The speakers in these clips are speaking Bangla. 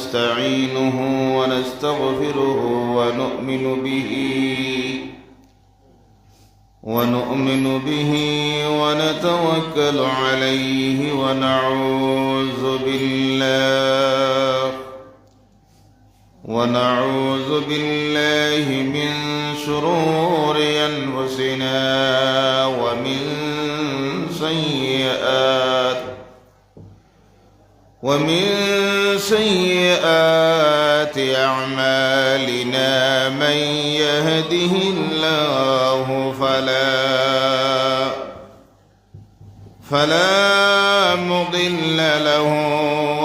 ونستعينه ونستغفره ونؤمن به ونتوكل عليه ونعوذ بالله من شرور أنفسنا ومن سيئات أعمالنا من يهده الله فلا مضل له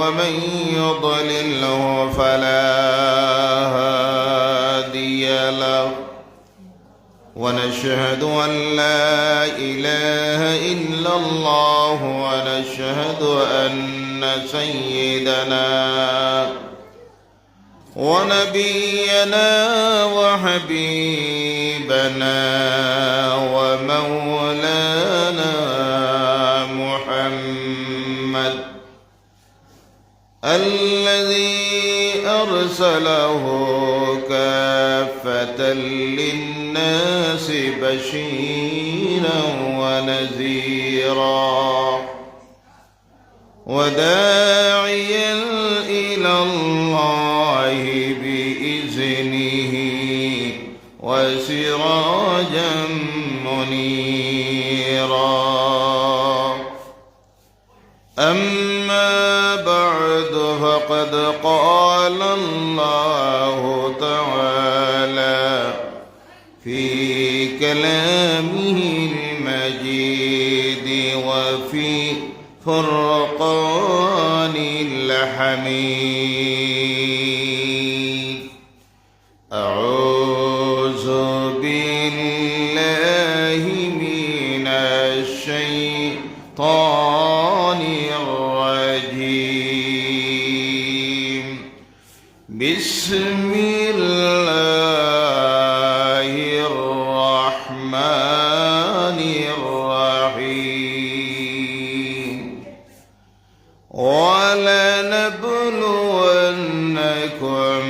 ومن يضلله فلا هادي له ونشهد أن لا إله إلا الله ونشهد أن سيدنا ونبينا وحبيبنا ومولانا محمد الذي أرسله كافة للناس بشيرا ونذيرا وداعيا إلى الله بإذنه وسراجا منيرا. أما بعد فقد قال الله تعالى في كلامه المجيد وفي فرقان الحميد. أعوذ بالله من الشيطان الرجيم. بسم الله الرحمن الرحيم. ولنبلونكم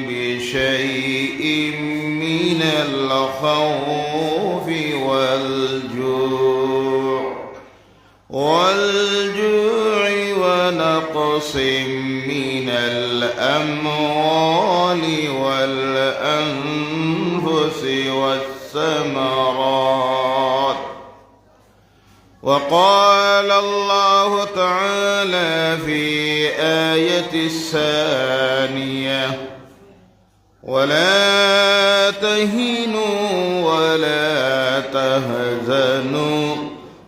بشيء من الخوف والجوع ونقص من الأموال والأنفس والثمرات. وقال الله تعالى في آية الثانية: ولا تهنوا ولا تهزنوا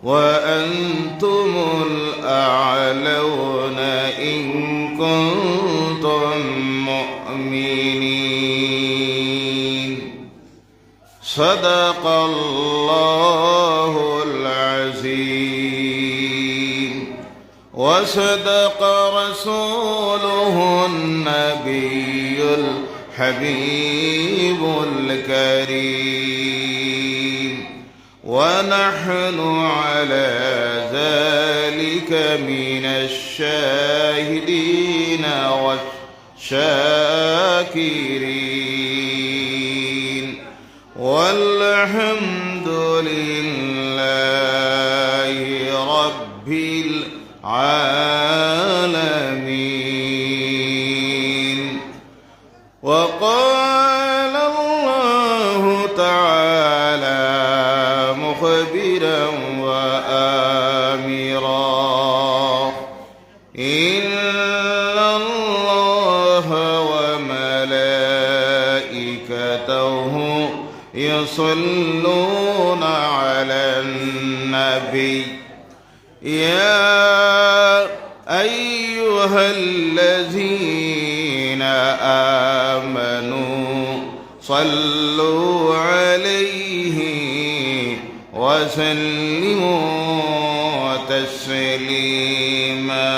وأنتم الأعلون إن كنتم مؤمنين. صدق الله العظيم وصدق رسوله النبي الحبيب الكريم. ونحن على ذلك من الشاهدين والشاكرين والحمد لله رب العالمين. وقال الله تعالى مخبرا وآمرا: إن الله وملائكته يصلون على النبي يا أيها الذين آمنوا صلوا عليه وسلموا تسليما.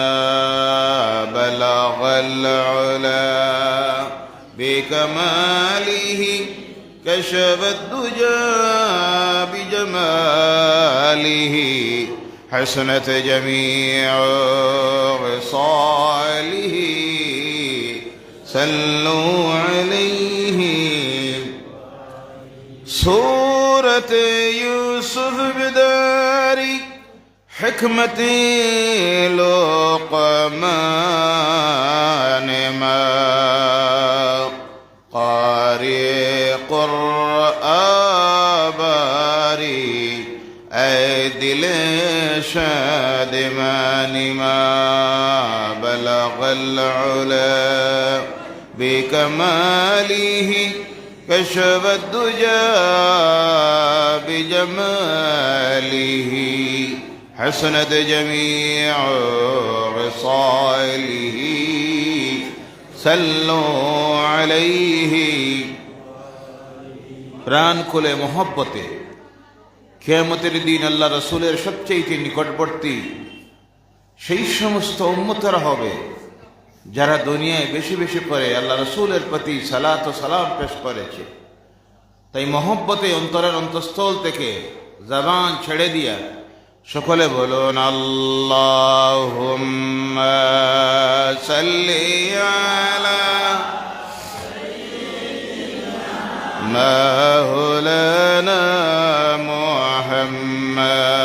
بلغ العلا بكماله كشف الدجى بجماله حسنت جميع خصاله صلوا عليه سورة يوسف بداري حكمة لقمان ما قارئ قرآباري أدل شادمان ما بلغ العلا بكماله كشف الدجى بجماله حسنت جميع خصاله صلوا عليه প্রাণ খুলে মহব্বতে কিয়ামতের দিন আল্লাহ রাসূলের সবচেয়ে নিকটবর্তী সেই সমস্ত উম্মতরা হবে যারা দুনিয়ায় বেশি বেশি করে আল্লাহ রাসূলের প্রতি সালাত ও সালাম পেশ করেছে। তাই মহব্বতে অন্তরের অন্তঃস্থল থেকে জবান ছেড়ে দিয়া সকলে বলুন আল্লাহুম্মা সাল্লি আলা মাওলানা মুহাম্মদ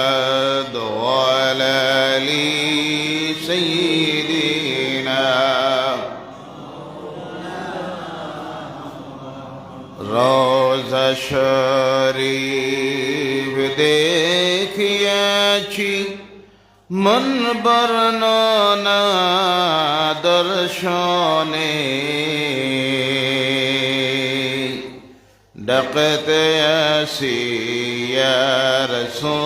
ওয়া আলা আলি সাইয়্যিদিনা রওজা শরীফ দেখিয়াছি মন বর্ণনা দর্শনে ডাকতে আসি ইয়া রাসূলুল্লাহ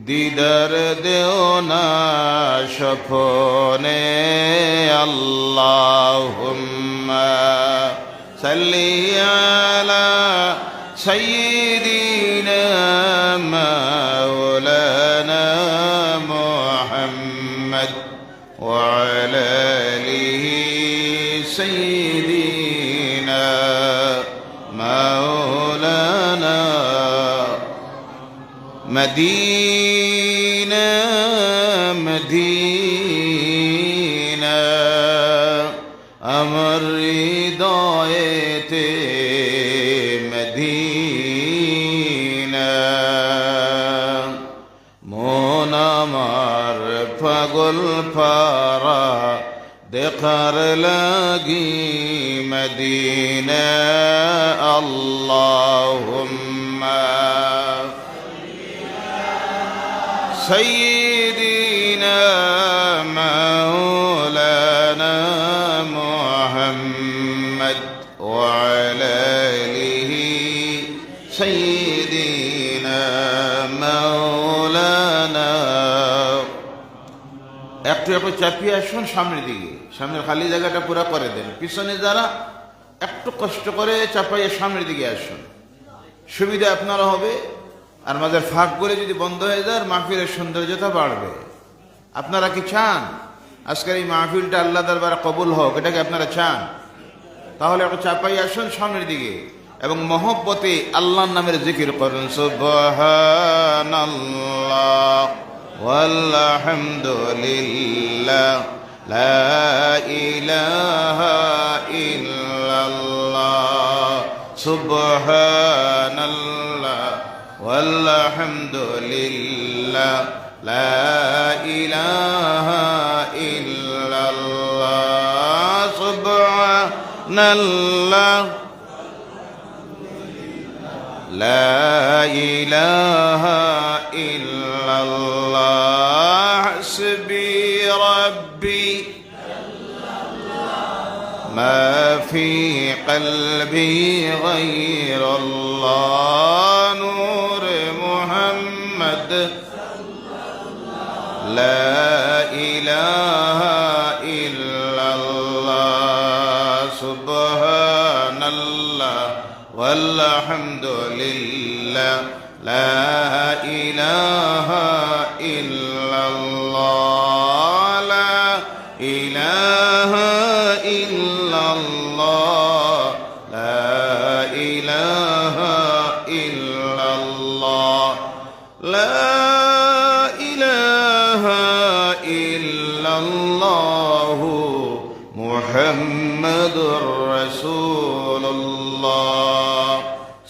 দিদার দেও না সপনে আল্লাহুম্মা সাল্লি আলা সাইয়্যিদিনা মাওলানা মুহাম্মদ ওয়া আলা আলিহি সাইয়্যিদিনা মাওলানা মদিনা মদিনা আমার হৃদয়েতে মদিনা মন আমার পাগল পারা দেখার লাগি মদিনা আল্লাহুম্মা সাইয়্যিদিনা মাওলানা মুহাম্মদ ওয়া আলা আলিহি সাইয়্যিদিনা মাওলানা। একটু একটু চাপিয়ে আসুন সামনের দিকে, সামনের খালি জায়গাটা পুরো করে দেন। পিছনে যারা একটু কষ্ট করে চাপাইয়ে সামনের দিকে আসুন, সুবিধা আপনারা হবে। আর মাঝে ফাঁক করে যদি বন্ধ হয়ে যায় মাহফিলের সৌন্দর্যতা বাড়বে। আপনারা কি চান আজকের এই মাহফিলটা আল্লাহ দরবারে কবুল হোক? এটা কি আপনারা চান? তাহলে একটু চাপাই আসুন সামনের দিকে এবং মহব্বতে আল্লাহর নামের জিকির করুন। সুবহানাল্লাহ ওয়ালহামদুলিল্লাহ লা ইলাহা ইল্লাল্লাহ সুবহানাল্লাহ ওয়ালহামদুলিল্লাহ লা ইলাহা ইল্লাল্লাহ সুবহানাল্লাহ লা ইলাহা ইল্লাল্লাহ হাসবি রাব্বি মা ফি কলবি গায়রুল্লাহ নূর মুহাম্মদ লা ইলাহা ইল্লাল্লাহ সুবহানাল্লাহ ওয়ালহামদুলিল্লাহ লা ইলাহা ইল্লাল্লাহ লা ইলাহা ইল্লাল্লাহ লা ইলাহা ইল্লাল্লাহ লা ইলাহা ইল্লাল্লাহ ইল্লাল্লাহু মুহাম্মাদুর রাসূলুল্লাহ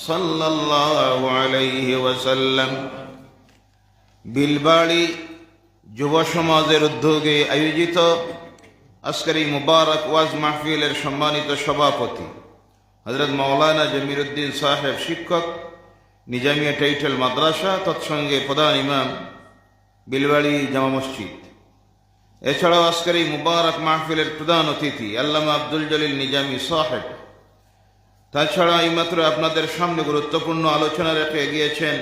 সাল্লাল্লাহু আলাইহি ওয়াসাল্লাম। বিলবাড়ি যুব সমাজের উদ্যোগে আয়োজিত আজকের এই মুবারক ওয়াজ মাহফিলের সম্মানিত সভাপতি হযরত মাওলানা জমিরুদ্দিন সাহেব, শিক্ষক, নিজামিয়া টাইটেল মাদ্রাসা, তৎসঙ্গে প্রধান ইমাম, বিলবাড়ি জামা মসজিদ। এছাড়াও আজকের এই মুবারক মাহফিলের প্রধান অতিথি আল্লামা আব্দুল জলিল নিজামী সাহেব। তাছাড়া এইমাত্র আপনাদের সামনে গুরুত্বপূর্ণ আলোচনা রেখে এগিয়েছেন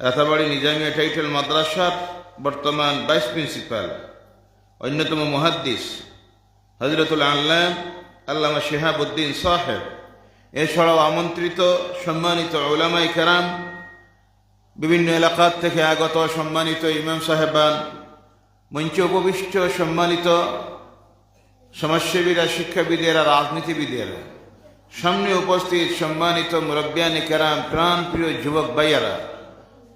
রাতাবাড়ি নিজামিয়া টাইটেল মাদ্রাসার বর্তমান ভাইস প্রিন্সিপাল, অন্যতম মুহাদ্দিস হযরতুল আল্লাম আল্লামা শিহাবুদ্দিন সাহেব। এছাড়াও আমন্ত্রিত সম্মানিত উলামায়ে কেরাম, বিভিন্ন এলাকা থেকে আগত সম্মানিত ইমাম সাহেবান, মঞ্চে উপবিষ্ট সম্মানিত সমাজসেবীরা, শিক্ষাবিদেরা, রাজনীতিবিদেরা, সামনে উপস্থিত সম্মানিত মুরব্বিয়ানে কেরাম, প্রাণ প্রিয় যুবক ভাইয়ারা,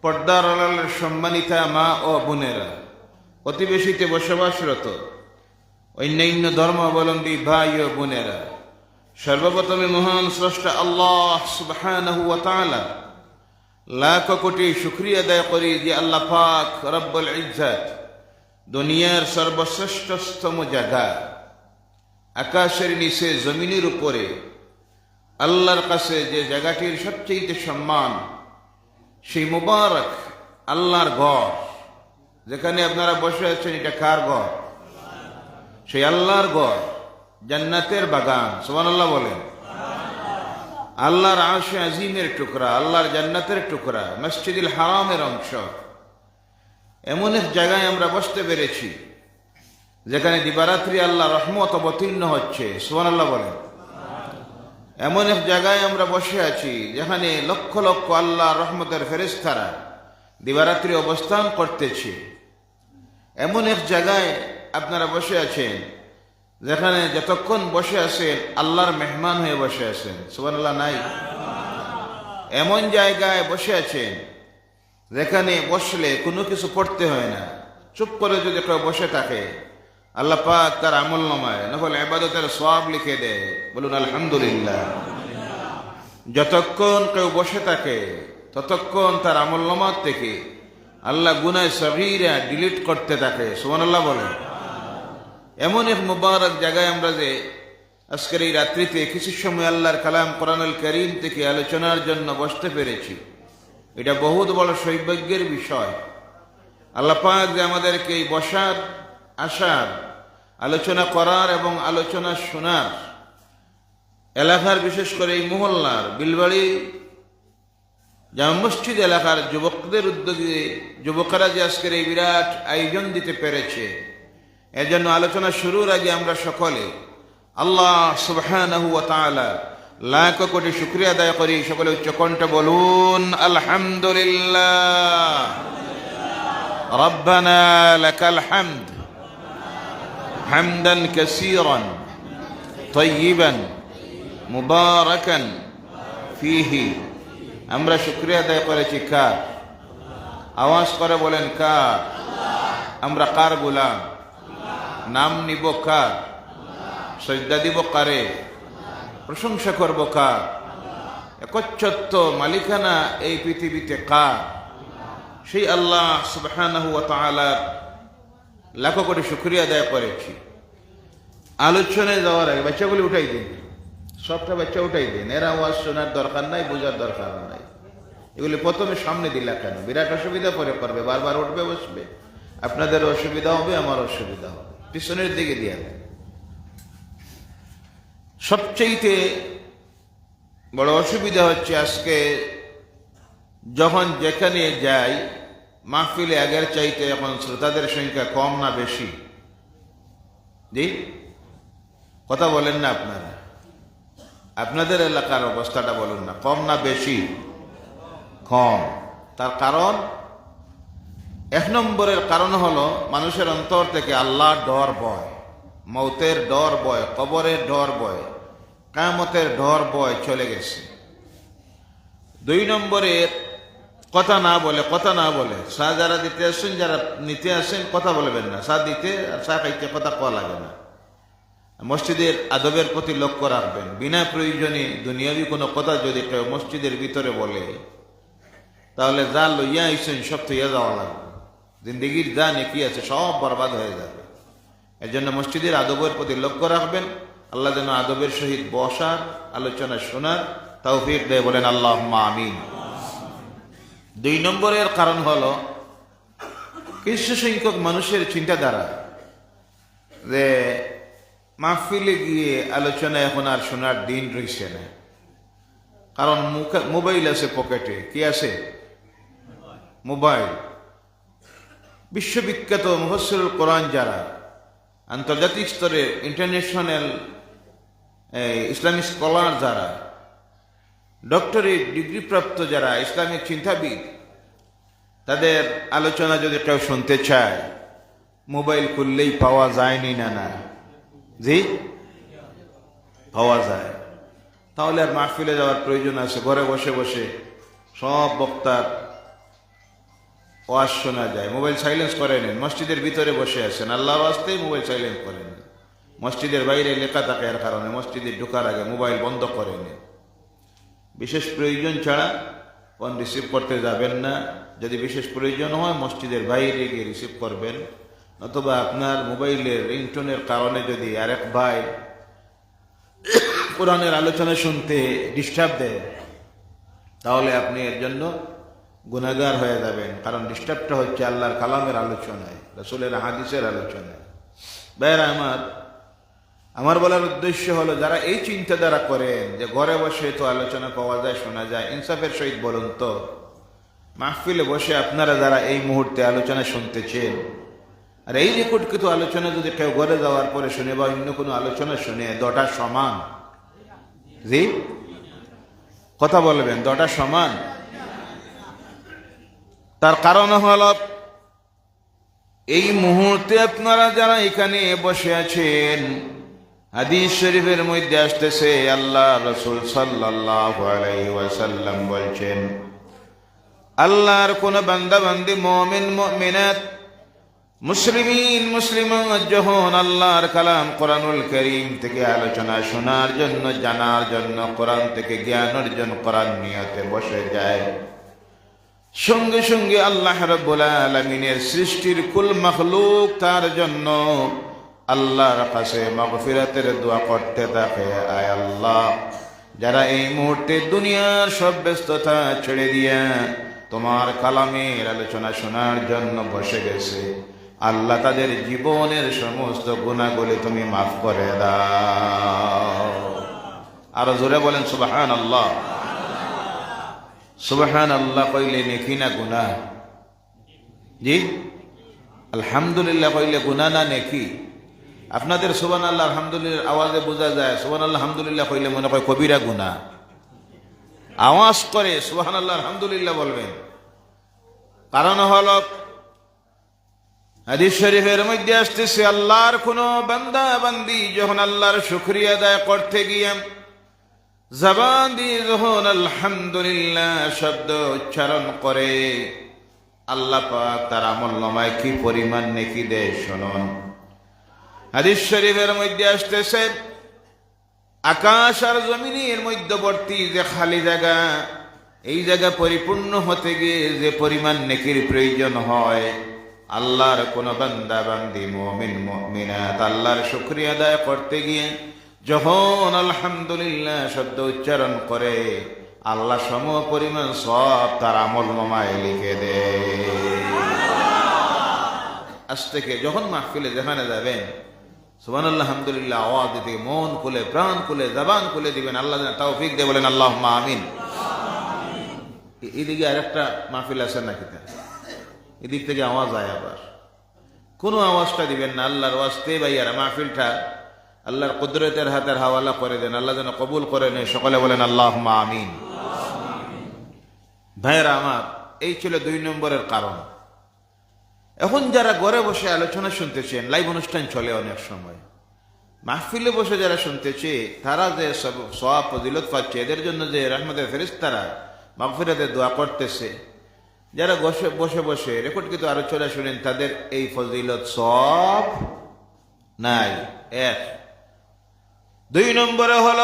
পর্দার আড়ালের সম্মানিতা মা ও বোনেরা, অতিবেশীতে বসবাসরত অন্যান্য ধর্মাবলম্বী ভাই ও বোনেরা, সর্বপ্রথমে মহান স্রষ্টা আল্লাহ সুবহানাহু ওয়া তাআলা লাখ কোটি শুকরিয়া আদায় করি যে আল্লাহ পাক রব্বুল ইজ্জত দুনিয়ার সর্বশ্রেষ্ঠতম জায়গা, আকাশের নিচে জমিনের উপরে আল্লাহর কাছে যে জায়গাটির সবচেয়ে সম্মান, সেই মুবারক আল্লাহর ঘর, যেখানে আপনারা বসে আছেন, এটা কার ঘর? সেই আল্লাহর ঘর, জান্নাতের বাগান। সুবহানাল্লাহ বলেন। আল্লাহর আরশে আজিমের টুকরা, আল্লাহর জান্নাতের টুকরা, মসজিদুল হারামের অংশ। এমন এক জায়গায় আমরা বসতে পেরেছি যেখানে দিবারাত্রি আল্লাহ রহমত অবতীর্ণ হচ্ছে। সুবহানাল্লাহ বলেন। এমন এক জায়গায় আমরা বসে আছি যেখানে লক্ষ লক্ষ আল্লাহ রহমতের ফেরেশতারা দিবারাত্রি অবস্থান করতেছে। এমন এক জায়গায় আপনারা বসে আছেন যেখানে যতক্ষণ বসে আছেন আল্লাহর মেহমান হয়ে বসে আছেন। সুবহানাল্লাহ নাই? এমন জায়গায় বসে আছেন যেখানে বসলে কোনো কিছু পড়তে হয় না, চুপ করে যদি কেউ বসে থাকে আল্লাহ পাক তার আমলনামায় নফল ইবাদতের সওয়াব লিখে দেয়। বলুন আলহামদুলিল্লাহ। যতক্ষণ কেউ বসে থাকে ততক্ষণ তার আমলনামা থেকে আল্লাহ গুনাহ সগীরা ডিলিট করতে থাকে। সুবহানাল্লাহ বলেন। এমন এক মুবারক জায়গায় আমরা যে আজকের এই রাত্রিতে কিছু সময় আল্লাহর কালাম কোরআনুল কারীম থেকে আলোচনার জন্য বসতে পেরেছি, এটা বহুত বড় সৌভাগ্যের বিষয়। আল্লাহ পাক যে আমাদেরকে এই বসার, আসার, আলোচনা করার এবং আলোচনা শোনার এলাকার, বিশেষ করে এই মহল্লার বিলবাড়ি জামা মসজিদ এলাকার যুবকদের উদ্যোগে যুবকেরা যে আজকের এই বিরাট আয়োজন দিতে পেরেছে, এর জন্য আলোচনা শুরুর আগে আমরা সকলে আল্লাহ সুবহানাহু ওয়া তাআলা লাখ কোটি শুকরিয়া আদায় করি। সকলে উচ্চ কণ্ঠে বলুন আলহামদুলিল্লাহ। রব্বানা লাকাল হামদ হামদান কাসীরান তাইয়িবান মুবারাকান ফীহি। আমরা শুকরিয়া আদায় করেছি কার? আওয়াজ করে বলেন কার? আমরা কার গোলাম? নাম নিব কার? সজদা দিব কারে? প্রশংসা করব কার? একচ্ছত্ব মালিকানা এই পৃথিবীতে কার? সেই আল্লাহ সুবহানাহু ওয়া তাআলার লাখ কোটি শুকরিয়া আদায় করেছি। আলোচনায় যাওয়ার আগে বাচ্চাগুলি উঠাই দিন, সবটা বাচ্চা উঠাই দিন। এরা আওয়াজ শোনার দরকার নাই, বোঝার দরকার নাই। এগুলি প্রথমে সামনে দিলা কেন? বিরাট অসুবিধা পরে করবে, বারবার উঠবে বসবে, আপনাদের অসুবিধা হবে, আমার অসুবিধা হবে। পিছনের দিকে দিয়ে দেন। সবচেয়ে বড় অসুবিধা হচ্ছে আজকে যখন যেখানে যাই মাহফিলে আগের চাইতে এখন শ্রোতাদের সংখ্যা কম না বেশি? জি, কথা বলেন না আপনারা? আপনাদের এলাকার অবস্থাটা বলুন না, কম না বেশি? কম। তার কারণ, এক নম্বরের কারণ হলো মানুষের অন্তর থেকে আল্লাহর ডর ভয়, মৌতের ডর ভয়, কবরের ডর ভয়, কিয়ামতের ডর ভয় চলে গেছে। দুই নম্বরের কথা না বলে চা যারা দিতে আসেন, যারা নিতে আসেন, কথা বলবেন না। চা দিতে আর চা খাইতে কথা কওয়া লাগে না। মসজিদের আদবের প্রতি লক্ষ্য রাখবেন। বিনা প্রয়োজনে দুনিয়াবি কোনো কথা যদি কেউ মসজিদের ভিতরে বলে, তাহলে যা লইয়া আইসেন সব থইয়া যাওয়া লাগবে। জিন্দগির যা নেকি আছে সব বরবাদ হয়ে যাবে। এর জন্য মসজিদের আদবের প্রতি লক্ষ্য রাখবেন। আল্লাহ যেন আদবের সহিত বসার, আলোচনা শোনার তৌফিক দেয়, বলেন আল্লাহুম্মা আমিন। 2 নম্বরের কারণ হলো কিছু সংখ্যক মানুষের চিন্তাধারা যে মাহফিলে গিয়ে আলোচনা এখন আর শোনার দিন রইছে না। কারণ মোবাইল আছে পকেটে। কি আছে? মোবাইল। বিশ্ববিখ্যাত মুফাসসিরুল কোরআন যারা, আন্তর্জাতিক স্তরে ইন্টারন্যাশনাল ইসলামিক স্কলার যারা, ডক্টরেট ডিগ্রিপ্রাপ্ত যারা ইসলামিক চিন্তাবিদ, তাদের আলোচনা যদি কেউ শুনতে চায়, মোবাইল খুললেই পাওয়া যায়নি না জি পাওয়া যায়। তাহলে আর মাহফিলে যাওয়ার প্রয়োজন আছে? ঘরে বসে বসে সব বক্তার ওয়াজ শোনা যায়। মোবাইল সাইলেন্স করে নেন। মসজিদের ভিতরে বসে আছেন, আল্লাহর ওয়াস্তেই মোবাইল সাইলেন্স করে নেন। মসজিদের বাইরে লেখা থাকে, এর কারণে মসজিদে ঢোকার আগে মোবাইল বন্ধ করে নেন। বিশেষ প্রয়োজন ছাড়া ফোন রিসিভ করতে যাবেন না। যদি বিশেষ প্রয়োজন হয় মসজিদের বাইরে গিয়ে রিসিভ করবেন, অথবা আপনার মোবাইলের রিংটোনের কারণে যদি আরেক ভাই কোরআনের আলোচনা শুনতে ডিস্টার্ব দেয়, তাহলে আপনি এর জন্য গুনাহগার হয়ে যাবেন। কারণ ডিস্টার্বটা হচ্ছে আল্লাহর কালামের আলোচনায়, রাসূলের হাদিসের আলোচনায়। ভাইরা আমার বলার উদ্দেশ্য হলো, যারা এই চিন্তাধারা করেন যে ঘরে বসে তো আলোচনা পাওয়া যায়, শোনা যায়, ইনসাফের সহিত বলুন তো, মাহফিলে বসে আপনারা যারা এই মুহূর্তে আলোচনা শুনতেছেন, আর এই রেকর্ডকৃত আলোচনা যদি কেউ ঘরে যাওয়ার পরে শুনে বা অন্য কোনো আলোচনা শুনে, 2টা সমান? জি কথা বলবেন, 2টা সমান? তার কারণ হলো, এই মুহূর্তে আপনারা যারা এখানে বসে আছেন, হাদিস শরীফের মধ্যে আসতেছে আল্লাহ রাসূল সাল্লাল্লাহু আলাইহি ওয়াসাল্লাম বলছেন, আল্লাহর কোন বান্দা বান্দি, মুমিন মুমিনাত, মুসলিমিন মুসলিমাত যখন আল্লাহর কালাম কোরআনুল কারীম থেকে আলোচনা শোনার জন্য, জানার জন্য, কোরআন থেকে জ্ঞান অর্জন করার নিয়তে বসে যায়, সঙ্গে সঙ্গে আল্লাহ রাব্বুল আলামিনের সৃষ্টির কুল মাখলুক তার জন্য আল্লাহর কাছে মাগফিরাতের দোয়া করতে থাকে। আয় আল্লাহ, যারা এই মুহূর্তে দুনিয়ার সব ব্যস্ততা ছেড়ে দিয়া তোমার কালামের আলোচনা শোনার জন্য বসে গেছে, আল্লাহ তাদের জীবনের সমস্ত গুনাহগুলি তুমি মাফ করে দাও। আরো জোরে বলেন সুবহানাল্লাহ। সুবহানাল্লাহ কইলে নেকি না গুনাহ? জি আলহামদুলিল্লাহ কইলে গুনাহ না নেকি? আপনাদের সুবহানাল্লাহ আলহামদুলিল্লাহ আওয়াজে বোঝা যায়, সুবহানাল্লাহ আলহামদুলিল্লাহ কইলে মনে হয় কবিরা গুনাহ। আওয়াজ করে সুবহানাল্লাহ আলহামদুলিল্লাহ বলবেন। কারণ হলো, হাদিস শরীফের মধ্যে আসতেছে, আল্লাহর কোন বান্দা বান্দি যখন আল্লাহর শুকরিয়া আদায় করতে গিয়ে জবান দিয়ে যখন আলহামদুলিল্লাহ শব্দ উচ্চারণ করে, আল্লাহ পাক তার আমলনামায় কি পরিমাণ নেকি দেয় শুনুন। হাদিস শরীফের মধ্যে আসতেছে, আকাশ আর জমিনের মধ্যবর্তী যে খালি জায়গা, এই জায়গা পরিপূর্ণ হতে গিয়ে যে পরিমাণ নেকির প্রয়োজন হয়, আল্লাহর কোন বান্দা বান্দি, মুমিন মুমিনাত আল্লাহর শুকরিয়া আদায় করতে গিয়ে যখন আলহামদুলিল্লাহ শব্দ উচ্চারণ করে, আল্লাহ সম পরিমাণ সব তার আমলনামায় লিখে দেয়। আজ থেকে যখন মাহফিলে যেখানে যাবেন, সুবহানাল্লাহ আলহামদুলিল্লাহ আওয়াজ দিতে মন খুলে, প্রাণ খুলে, জবান খুলে দিবেন। আল্লাহ যেন তৌফিক দেয়, বলেন আল্লাহুম্মা আমিন। এদিকে আরেকটা মাহফিল আছে নাকি? এদিক থেকে আওয়াজ আয়, আবার কোনো আওয়াজটা দিবেন না। আল্লাহর ওয়াস্তে ভাইয়ারা মাহফিলটা আল্লাহর কুদরতের হাতের হাওয়ালা করে দেন। আল্লাহ যেন কবুল করে নেয়। সকলে বলেন আল্লাহুম্মা আমিন। ভাইয়েরা আমার, এই ছিল 2 নম্বরের কারণ। এখন যারা ঘরে বসে আলোচনা শুনতেছেন, লাইভ অনুষ্ঠান চলে অনেক সময়, মাহফিলে বসে যারা শুনতেছে, তারা যে সওয়াব ফজিলত পাচ্ছে, এদের জন্য যে রহমতের ফেরেশতারা মাগফিরাতের দোয়া করতেছে, যারা বসে বসে বসে রেকর্ড কিন্তু আরো চলে শুনেন, তাদের এই ফজিলত সব নাই। এক। দুই নম্বরে হল,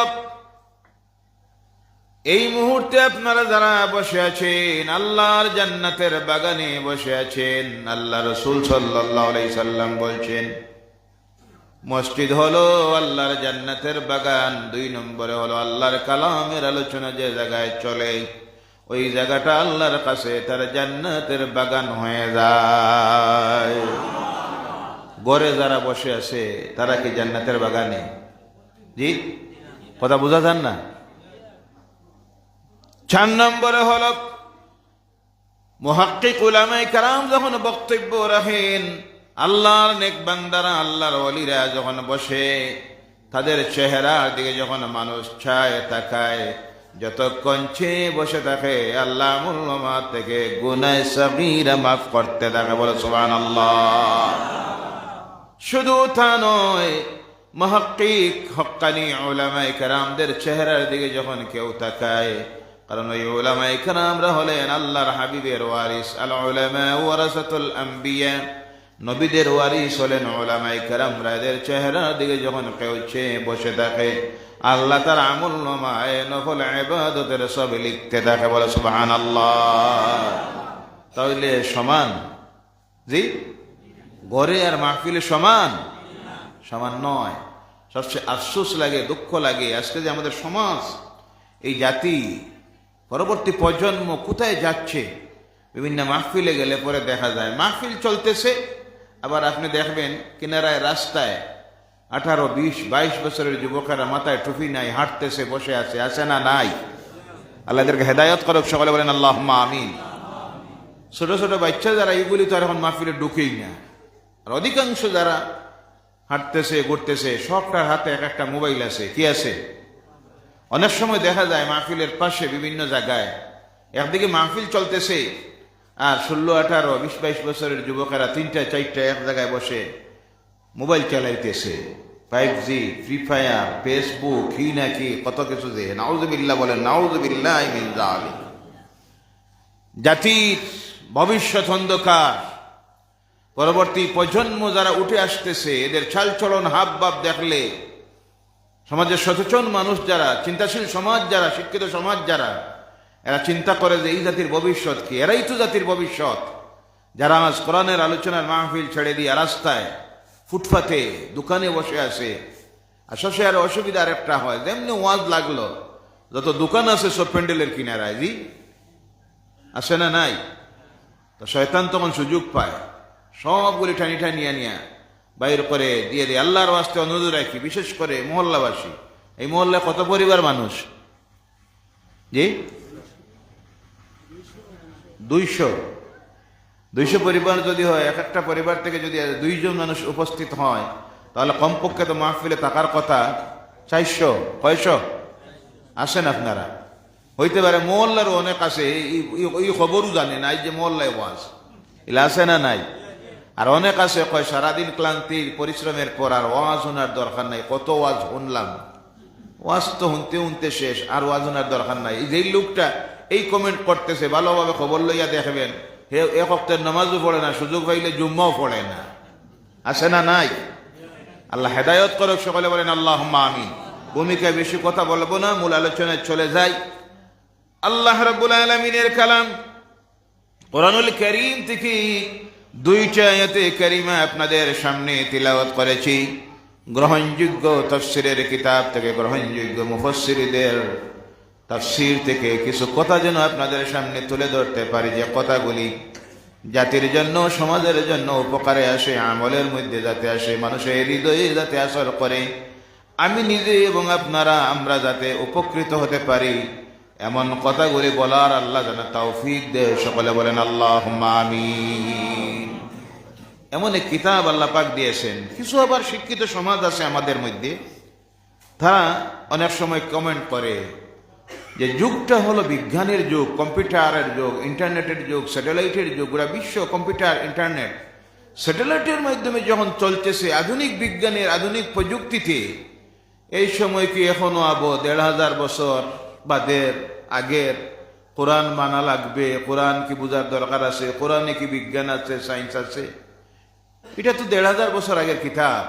এই মুহূর্তে আপনারা যারা বসে আছেন আল্লাহর জান্নাতের বাগানে বসে আছেন। আল্লাহ রাসূল সাল্লাল্লাহু আলাইহি সাল্লাম বলছেন, মসজিদ হলো আল্লাহর জান্নাতের বাগান। দুই নম্বরে হলো আল্লাহর কালামের আলোচনা যে জায়গায় চলে, ওই জায়গাটা আল্লাহর কাছে তার জান্নাতের বাগান হয়ে যায়। ঘরে যারা বসে আছে তারা কি জান্নাতের বাগানে? জি, কথা বোঝা যান না? 4 নম্বরে হল, মুহাক্কিক উলামায়ে কেরাম যখন বক্তব্য রাখেন, আল্লাহর নেক বান্দারা আল্লাহর ওলিরা যখন বসে, তাদের চেহারার দিকে যখন মানুষ চায় তাকায়, যতক্ষণ চেয়ে বসে থাকে আল্লাহ মুল্লমা থেকে গুনাহ সগীরা মাফ করতে থাকে। বলে সুবহানাল্লাহ। শুধু তা নয়, মুহাক্কিক হক্কানি উলামায়ে কেরামদের চেহারার দিকে যখন কেউ তাকায়, কারণ ওই উলামায়ে কেরামরা হলেন আল্লাহর হাবিবের ওয়ারিস। আল উলামা ওয়ারাসাতুল আম্বিয়া, নবীদের ওয়ারিস হলেন উলামায়ে কেরামরা। এদের চেহারার দিকে যখন কেউ চেয়ে বসে থাকে, আল্লাহ তার আমলনামায় নফল ইবাদতের সব লিখতে থাকে। বলে সুবহানাল্লাহ। তাহলে সমান? জি, ঘরে আর মাহফিলে সমান? সমান নয়। সবচেয়ে আফসোস লাগে, দুঃখ লাগে, আজকে যে আমাদের সমাজ, এই জাতি, পরবর্তী প্রজন্ম কোথায় যাচ্ছে। বিভিন্ন মাহফিলে গেলে পরে দেখা যায় মাহফিল চলতেছে, আবার আপনি দেখবেন কিনারায় রাস্তায় 18, 20, 22 বছরের যুবকেরা মাথায় টুপি নাই, হাঁটতেছে, বসে আছে। আছে না নাই? আল্লাহদেরকে হেদায়ত করুক, সকলে বলেন আল্লাহুম্মা আমিন। ছোট ছোট বাচ্চা যারা, এইগুলি তো আর এখন মাহফিলে ঢুকেই না। আর অধিকাংশ যারা হাঁটতেছে, ঘুরতেছে, সবটার হাতে এক একটা মোবাইল আছে। কি আছে? অনেক সময় দেখা যায় মাহফিলের পাশে বিভিন্ন জায়গায় একদিকে মাহফিল চলতেছে, আর 16, 18, 20, 22 বছরের যুবকেরা 3টা 4টা এক জায়গায় বসে মোবাইল চালাইতেছে। 5G, ফ্রি ফায়ার, ফেসবুক, কি নাকি কত কিছু। যে নাউযুবিল্লাহ বলেন, নাউযুবিল্লাহি মিন যালিক। জাতির ভবিষ্যৎ অন্ধকার। পরবর্তী প্রজন্ম যারা উঠে আসতেছে, এদের চালচলন হাবভাব দেখলে সমাজের সচেতন মানুষ যারা, চিন্তাশীল সমাজ যারা, শিক্ষিত সমাজ যারা, এরা চিন্তা করে যে এই জাতির ভবিষ্যৎ কি? এরাই তো জাতির ভবিষ্যৎ। যারা আজ কোরআনের আলোচনার মাহফিল ছেড়ে দিয়ে রাস্তায়, ফুটপাতে, দোকানে বসে আছে। আর সবচেয়ে আর অসুবিধা আর একটা হয়, যেমনি ওয়াজ লাগলো, যত দোকান আছে সব প্যান্ডেলের কিনারায়। জি, আছে না নাই? তো শয়তান তখন সুযোগ পায়, সবগুলি টানি টানিয়া নিয়ে বাইর করে দিয়ে দেয়। আল্লাহর ওয়াস্তে অনুরোধ রাখি, বিশেষ করে মহল্লাবাসী, এই মহল্লায় কত পরিবার মানুষ? জি, 200 পরিবার যদি হয়, এক একটা পরিবার থেকে যদি 2 জন মানুষ উপস্থিত হয়, তাহলে কমপক্ষে তো মাহফিলে থাকার কথা 400। কয়শো আসেন আপনারা? হইতে পারে মহল্লারও অনেক আছে, এই খবরও জানে না যে মহল্লায় ওয়াজ, এলা আছে না নাই? আর অনেক আছে কয় সারাদিন ক্লান্তির পরিশ্রমের পর আর ওয়াজ শোনার দরকার নাই, কত ওয়াজ শুনলাম, ওয়াজ তো শুনতে শুনতে শেষ, আর ওয়াজ শোনার দরকার নাই। এই যে লোকটা এই কমেন্ট করতেছে, ভালোভাবে খবর লইয়া দেখবেন, হে এক ওয়াক্তের নামাজও পড়ে না, সুযোগ পাইলে জুম্মাও পড়ে না। আছে না নাই? আল্লাহ হেদায়ত করুক, সকলে বলেন আল্লাহুম্মা আমিন। ভূমিকায় বেশি কথা বলবো না, মূল আলোচনায় চলে যাই। আল্লাহ রাব্বুল আলামিনের কালাম কোরআনুল কারীম থেকে 2টা আয়াতে কারিমা আপনাদের সামনে তিলাওয়াত করেছি। গ্রহণযোগ্য তাফসীরের কিতাব থেকে, গ্রহণযোগ্য মুফাসসিরদের তাফসীর থেকে কিছু কথা যেন আপনাদের সামনে তুলে ধরতে পারি, যে কথাগুলি জাতির জন্য, সমাজের জন্য উপকারে আসে, আমলের মধ্যে যাতে আসে, মানুষের হৃদয়ে যাতে আসর করে, আমি নিজে এবং আপনারা আমরা যাতে উপকৃত হতে পারি, এমন কথাগুলি বলার আল্লাহ যেন তৌফিক দেয়। সকলে বলেন আল্লাহুম্মা আমিন। এমন এক কিতাব আল্লাহ পাক দিয়েছেন। কিছু আবার শিক্ষিত সমাজ আছে আমাদের মধ্যে, তারা অনেক সময় কমেন্ট করে যে যুগটা হলো বিজ্ঞানের যুগ, কম্পিউটারের যুগ, ইন্টারনেটের যুগ, স্যাটেলাইটের যুগ। ওরা বিশ্ব কম্পিউটার, ইন্টারনেট, স্যাটেলাইটের মাধ্যমে যখন চলতেছে আধুনিক বিজ্ঞানের, আধুনিক প্রযুক্তিতে, এই সময় কি এখনো আবো 1500 বছর বাদের আগের কোরআন মানা লাগবে, কোরআন কি বোঝার দরকার আছে, কোরআনে কি বিজ্ঞান আছে, সায়েন্স আছে? এটা তো ১৫০০ বছর আগের কিতাব।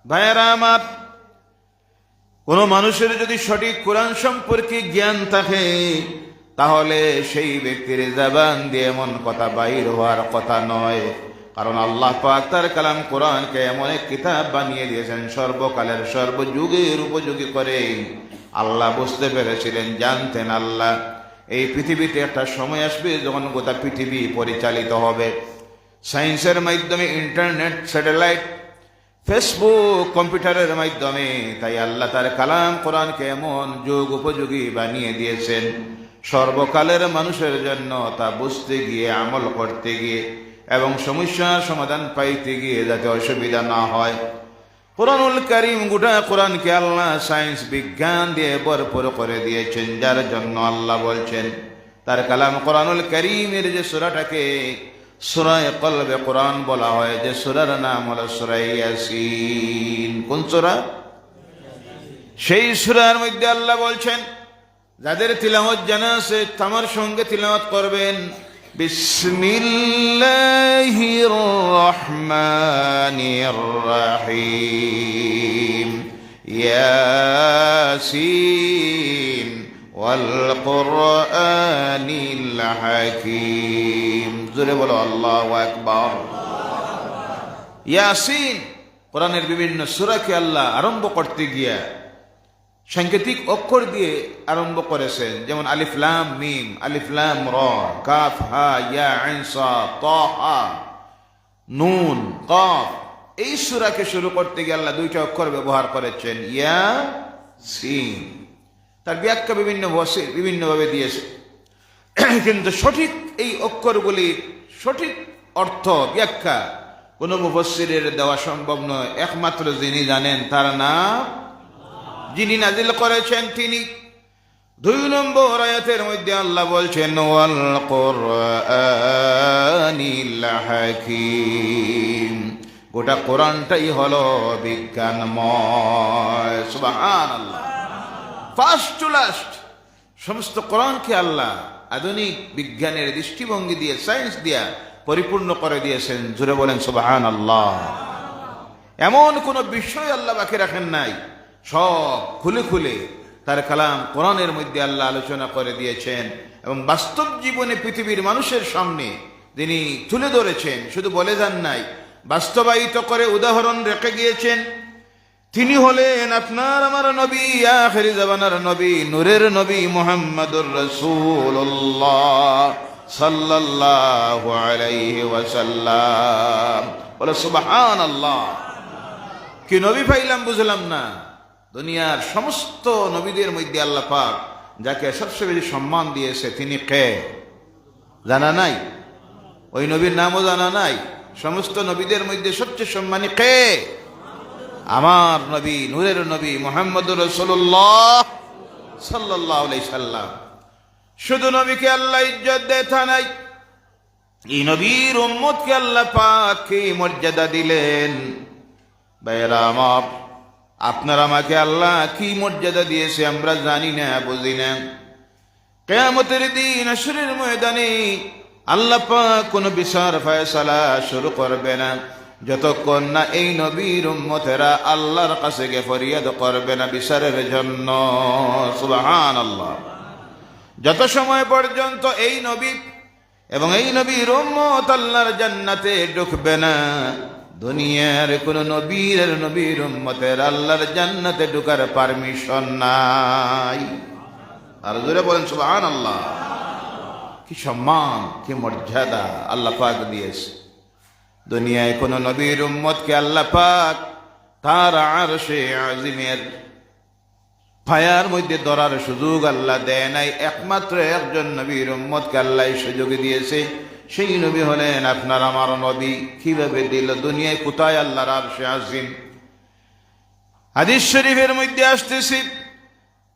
ভাইয়েরা আমার, কোন মানুষের যদি সঠিক কোরআন সম্পর্কে জ্ঞান থাকে, তাহলে সেই ব্যক্তির জবান দিয়ে এমন কথা বাইর হওয়ার কথা নয়। কারণ আল্লাহ পাক তার কালাম কোরআনকে এমন এক কিতাব বানিয়ে দিয়েছেন সর্বকালের সর্বযুগের উপযোগী করে। আল্লাহ বুঝতে পেরেছিলেন, জানতেন আল্লাহ এই পৃথিবীতে একটা সময় আসবে যখন গোটা পৃথিবী পরিচালিত হবে সায়েন্সের মাধ্যমে, ইন্টারনেট, স্যাটেলাইট, ফেসবুক, কম্পিউটারের মাধ্যমে। তাই আল্লাহ তার কালাম কোরআনকে এমন যুগ উপযোগী বানিয়ে দিয়েছেন সর্বকালের মানুষের জন্য তা বুঝতে গিয়ে, আমল করতে গিয়ে এবং সমস্যার সমাধান পাইতে গিয়ে যাতে অসুবিধা না হয়। কোরআনুল কারীম, গোটা কোরআনকে আল্লাহ সায়েন্স, বিজ্ঞান দিয়ে ভরপুর করে দিয়েছেন, যার জন্য আল্লাহ বলছেন তার কালাম কোরআনুল কারীমের যে সূরাটাকে সূরা কলবে কোরআন বলা হয়, যে সূরার নাম হলো সূরা ইয়াসিন। কোন সূরা? সেই সূরার মধ্যে আল্লাহ বলছেন, যাদের তিলাওয়াত জানা আছে তামার সঙ্গে তিলাওয়াত করবেন। বিসমিল্লাহির রহমানির রহিম, ইয়াসিন ওয়াল কুরআনিল হাকীম। জোরে বলো আল্লাহু আকবার। ইয়াসিন, কোরআনের বিভিন্ন সূরাকে আল্লাহ আরম্ভ করতে গিয়া সাংকেতিক অক্ষর দিয়ে আরম্ভ করেছেন, যেমন আলিফ লাম মিম, আলিফ লাম র, কাফ হা ইয়া আইন সাদ, তাহা নুন কাফ। এই সূরাকে শুরু করতে গিয়ে আল্লাহ দুইটা অক্ষর ব্যবহার করেছেন, ইয়াসিন। তার ব্যাখ্যা বিভিন্নভাবে দিয়েছে, কিন্তু সঠিক এই অক্ষরগুলির সঠিক অর্থ ব্যাখ্যা কোন মুফাসসিরের দেওয়া সম্ভব নয়। একমাত্র যিনি জানেন তার নাম, যিনি নাজিল করেছেন তিনি। ২ নম্বর আয়াতের মধ্যে আল্লাহ বলছেন, ওয়াল কুরআনিল হাকীম। গোটা কোরআনটাই হলো বিজ্ঞানময়। সুবহানাল্লাহ। ফার্স্ট টু লাস্ট সমস্ত কোরআনকে আল্লাহ আধুনিক বিজ্ঞানের দৃষ্টিভঙ্গি দিয়ে, সায়েন্স দিয়া পরিপূর্ণ করে দিয়েছেন। জোরে বলেন সুবহানাল্লাহ। এমন কোন বিষয় আল্লাহ বাকি রাখেন নাই, সব খুলে খুলে তার কালাম কোরআনের মধ্যে আল্লাহ আলোচনা করে দিয়েছেন এবং বাস্তব জীবনে পৃথিবীর মানুষের সামনে তিনি তুলে ধরেছেন। শুধু বলে যান নাই, বাস্তবায়িত করে উদাহরণ রেখে গিয়েছেন। তিনি হলেন আপনার আমার নবী, আখির জামানার নবী, নূরের নবী মুহাম্মদুর রাসূলুল্লাহ সাল্লাল্লাহু আলাইহি ওয়াসাল্লাম। বলে সুবহানাল্লাহ। কি নবী পাইলাম বুঝলাম না। দুনিয়ার সমস্ত নবীদের মধ্যে আল্লাহ পাক যাকে সবচেয়ে বেশি সম্মান দিয়েছে তিনি কে জানা নাই? ওই নবীর নামও জানা নাই। সমস্ত নবীদের মধ্যে সবচেয়ে সম্মানী কে? আমার নবী, নূরের নবী মুহাম্মদুর রাসূলুল্লাহ সাল্লাল্লাহু আলাইহি সাল্লাম। শুধু নবীকে আল্লাহ ইজ্জত দেয় তা নাই, এই নবীর উম্মতকে আল্লাহ পাক কি মর্যাদা দিলেন। ভাইরা আমার, আপনার আমাকে আল্লাহ কি মর্যাদা দিয়েছে আমরা জানি না, বুঝি না। কিয়ামতের দিন হাশরের ময়দানে আল্লাহ পাক কোন বিচার ফয়সালা শুরু করবে না যতক্ষণ না এই নবীর উম্মতেরা আল্লাহর কাছে গিয়ে ফরিয়াদ করবে না বিচারের জন্য। সুবহানাল্লাহ। যত সময় পর্যন্ত এই নবী এবং এই নবীর উম্মত আল্লাহর জান্নাতে ঢুকবে না, দুনিয়ার কোন নবীর উম্মতের আল্লাহর জান্নাতে ঢোকার পারমিশন নাই। আর জোরে বলেন সুবহানাল্লাহ। কি সম্মান, কি মর্যাদা আল্লাহ পাক দিয়েছে। দুনিয়ায় কোন নবীর উম্মতকে আল্লাহ পাক তার আরশে আজিমের ছায়ার মধ্যে ধরার সুযোগ আল্লাহ দেয় নাই। একমাত্র একজন নবীর উম্মতকে আল্লাহ সুযোগ দিয়েছে, সেই নবী হলেন আপনার আমার নবী। কিভাবে দিল? দুনিয়ায় কোথায় আল্লাহর আরশে আজিম? হাদিস শরীফের মধ্যে আসতেছি,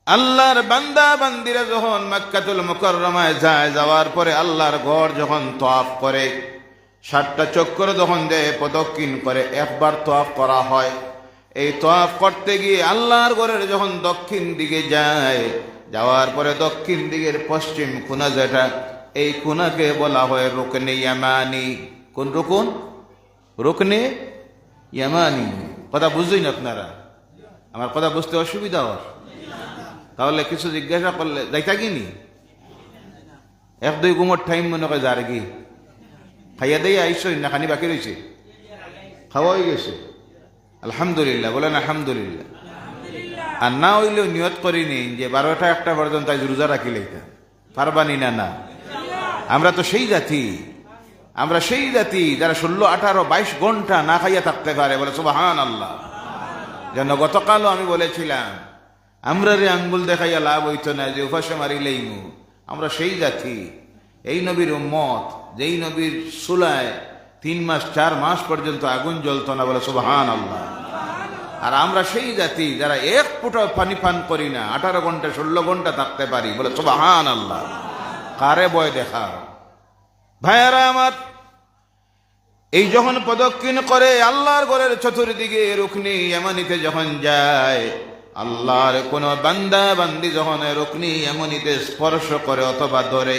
আল্লাহর বান্দা বান্দিরা যখন মক্কাতুল মুকাররমায় যায়, যাওয়ার পরে আল্লাহর ঘর যখন তওয়াফ করে, 7টা চক্কর যখন দেয় প্রদক্ষিণ করে, একবার তওয়াফ করা হয়। এই তওয়াফ করতে গিয়ে আল্লাহর ঘরের যখন দক্ষিণ দিকে যায়, যাওয়ার পরে দক্ষিণ দিকের পশ্চিম কোনা যেটা, এই কোনাকে বলা হয় রুকনে ইয়ামানি। কোন রুকুন? রুকনে ইয়ামানি। কথা বুঝলেন আপনারা? আমার কথা বুঝতে অসুবিধা হয়? তাহলে কিছু জিজ্ঞাসা করলে যাইতা কিনি এক দুই গুমর টাইম মনে করে যার কি খাইয়া দিয়ে আইসো না খানি বাকি রয়েছে? খাওয়া হয়ে গেছে আলহামদুলিল্লাহ, বলেন আলহামদুলিল্লাহ। আর না হইলেও নিয়ত করিনি যে 12টা 1টা পর্যন্ত আজ রোজা রাখি লাইতা পারবানি না। না, আমরা তো সেই জাতি, আমরা সেই জাতি যারা 16, 18, 22 ঘন্টা না খাইয়া থাকতে পারে। বলে সুবহানাল্লাহ। যেন গতকালও আমি বলেছিলাম আমরা রে আঙ্গুল দেখাইয়া লাভ হইতো না, যে উপাসে মারিলেই মু। আমরা সেই জাতি, এই নবীর উম্মত, যেই নবীর চুলায় 3 মাস 4 মাস পর্যন্ত আগুন জ্বলতো না। বলে সুবহানাল্লাহ। আর আমরা সেই জাতি যারা এক ফুটা পানি পান করি না, 18 ঘন্টা 16 ঘন্টা থাকতে পারি। বলে সুবহানাল্লাহ। কারে বয় দেখা? ভাইয়ারা আমার, এই যখন প্রদক্ষিণ করে আল্লাহর ঘরের চতুর্দিকে রুকনি ইয়ামানিতে যখন যায়, আল্লাহর কোন বান্দা বান্দি যখন রুকনি ইয়ামানিতে স্পর্শ করে অথবা ধরে,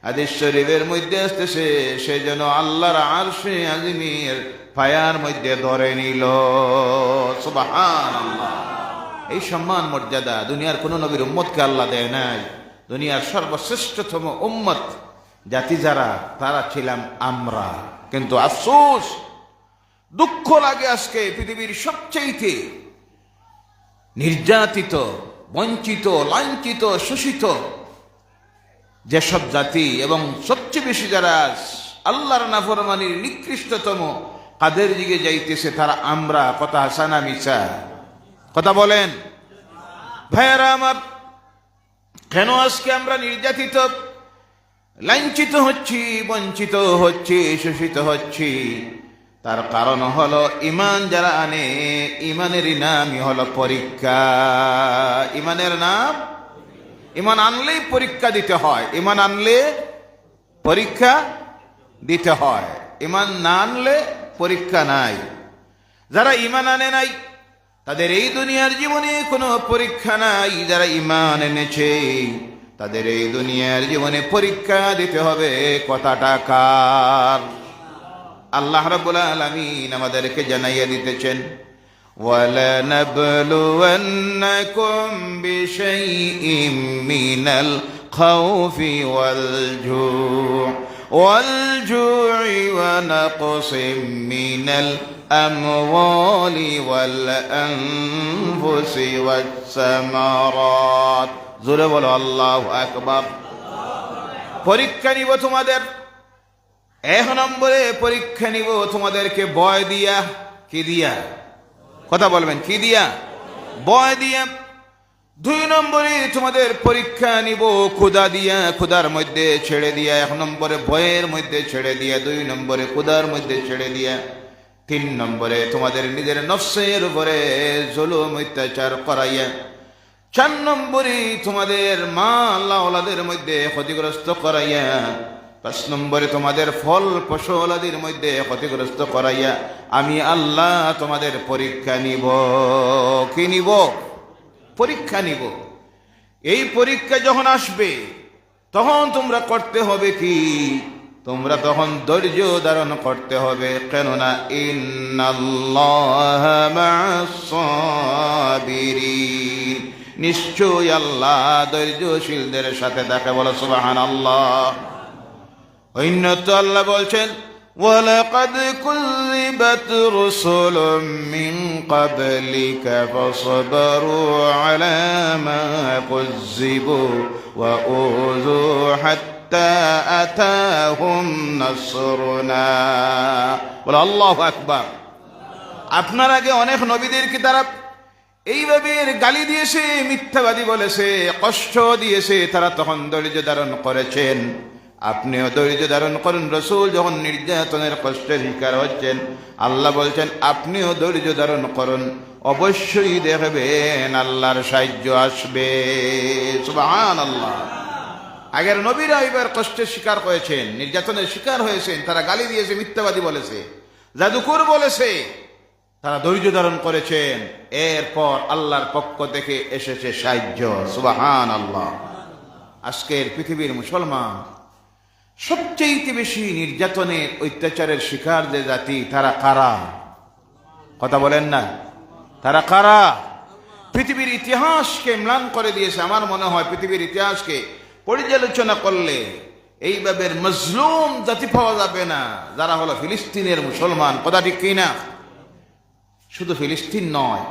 হাদিস শরীফের মধ্যে আসতেছে সে যেন আল্লাহর আরশে আজিমের পায়ার মধ্যে ধরে নিল। সুবহানাল্লাহ। এই সম্মান মর্যাদা দুনিয়ার কোন নবীর উম্মতকে আল্লাহ দেয় নাই। দুনিয়ার সর্বশ্রেষ্ঠতম উম্মত জাতি যারা, তারা ছিলাম আমরা। কিন্তু আফসোস, দুঃখ লাগে আজকে পৃথিবীর সবচেয়ে নির্যাতিত, বঞ্চিত, লাঞ্ছিত, শোষিত যেসব জাতি এবং সবচেয়ে বেশি যারা আল্লাহর নাফরমানির নিকৃষ্টতম কাদের দিকে যাইতেছে, তারা আমরা। কথা হাসানা মিছা? কথা বলেন ভাইয়ারা আমার। কেন আজকে আমরা নির্যাতিত, লাঞ্ছিত হচ্ছি, বঞ্চিত হচ্ছি, শোষিত হচ্ছি? তার কারণ হলো ইমান যারা আনে, ইমানেরই নামই হলো পরীক্ষা। ইমানের নাম, ইমান আনলেই পরীক্ষা দিতে হয়। ইমান আনলে পরীক্ষা দিতে হয়, ইমান না আনলে পরীক্ষা নাই। যারা ইমান আনে নাই তাদের এই দুনিয়ার জীবনে কোনো পরীক্ষা নাই। যারা ইমান এনেছে তাদের এই দুনিয়ার জীবনে পরীক্ষা দিতে হবে। কথাটা কার? আল্লাহ রাব্বুল আলামিন আমাদেরকে জানাইয়া দিতেছেন, وَلَنَبْلُوَنَّكُمْ بِشَيْءٍ مِّنَ الْخَوْفِ وَالْجُوعِ وَنَقْصٍ مِّنَ الْأَمْوَالِ وَالْأَنفُسِ وَالثَّمَرَاتِ। জোরে বলো আল্লাহু আকবার। পরীক্ষা নিব তোমাদের। 1 নম্বরে পরীক্ষা নিব তোমাদেরকে ভয় দিয়া। কি দিয়া? কথা বলবেন, কি দিয়া? ভয় দিয়া। 2 নম্বরে তোমাদের পরীক্ষা নিব ক্ষুধা দিয়া, ক্ষুধার মধ্যে ছেড়ে দিয়া। 1 নম্বরে ভয়ের মধ্যে ছেড়ে দিয়া, 2 নম্বরে ক্ষুধার মধ্যে ছেড়ে দিয়া, 3 নম্বরে তোমাদের নিজের নফসের উপরে জুলুম অত্যাচার করাইয়া, 4 নম্বরে তোমাদের মা আল্লাহ ওলাদের মধ্যে ক্ষতিগ্রস্ত করাইয়া, 5 নম্বরে তোমাদের ফল ফসলাদির মধ্যে ক্ষতিগ্রস্ত করাইয়া আমি আল্লাহ তোমাদের পরীক্ষা নিব। কি নিব? পরীক্ষা নিব। এই পরীক্ষা যখন আসবে তখন তোমরা করতে হবে কি? তোমরা তখন ধৈর্য ধারণ করতে হবে। কেননা ইন্নাল্লাহা মা'আস সাবিরিন, নিশ্চয় আল্লাহ ধৈর্যশীলদের সাথে থাকে। বলো সুবহানাল্লাহ। অন্যত আল্লাহ বলছেন, وَلَقَدْ كُذِّبَتْ رُسُلٌ مِّن قَبْلِكَ فَصَبَرُوا عَلَى مَا كُذِّبُوا وَأُوذُوا حَتَّى أَتَاهُمْ نَصْرُنَا। বলো আল্লাহু আকবার। আপনার আগে অনেক নবীদেরকে তারা এইভাবে গালি দিয়েছে, মিথ্যাবাদী বলেছে, কষ্ট দিয়েছে, তারা তখন ধৈর্য ধারণ করেছেন। আপনিও ধৈর্য ধারণ করুন। রাসূল যখন নির্যাতনের কষ্টের শিকার হচ্ছেন, আল্লাহ বলছেন আপনিও ধৈর্য ধারণ করুন, অবশ্যই দেখবেন আল্লাহর সাহায্য আসবে। সুবহানাল্লাহ। আগের নবীরা এবার কষ্টের শিকার হয়েছেন, নির্যাতনের শিকার হয়েছেন, তারা গালি দিয়েছে, মিথ্যাবাদী বলেছে, জাদুকর বলেছে, তারা ধৈর্য ধারণ করেছেন। এরপর আল্লাহর পক্ষ থেকে এসেছে সাহায্য। সুবহানাল্লাহ। আজকের পৃথিবীর মুসলমান সবচেয়ে বেশি নির্যাতনের অত্যাচারের শিকার যে জাতি, তারা কারা? কথা বলেন না, তারা কারা? পৃথিবীর ইতিহাসকে ম্লান করে দিয়েছে। আমার মনে হয় পৃথিবীর ইতিহাসকে পর্যালোচনা করলে এইভাবে মজলুম জাতি পাওয়া যাবে না, যারা হলো ফিলিস্তিনের মুসলমান। কথা ঠিক কিনা? শুধু ফিলিস্তিন নয়,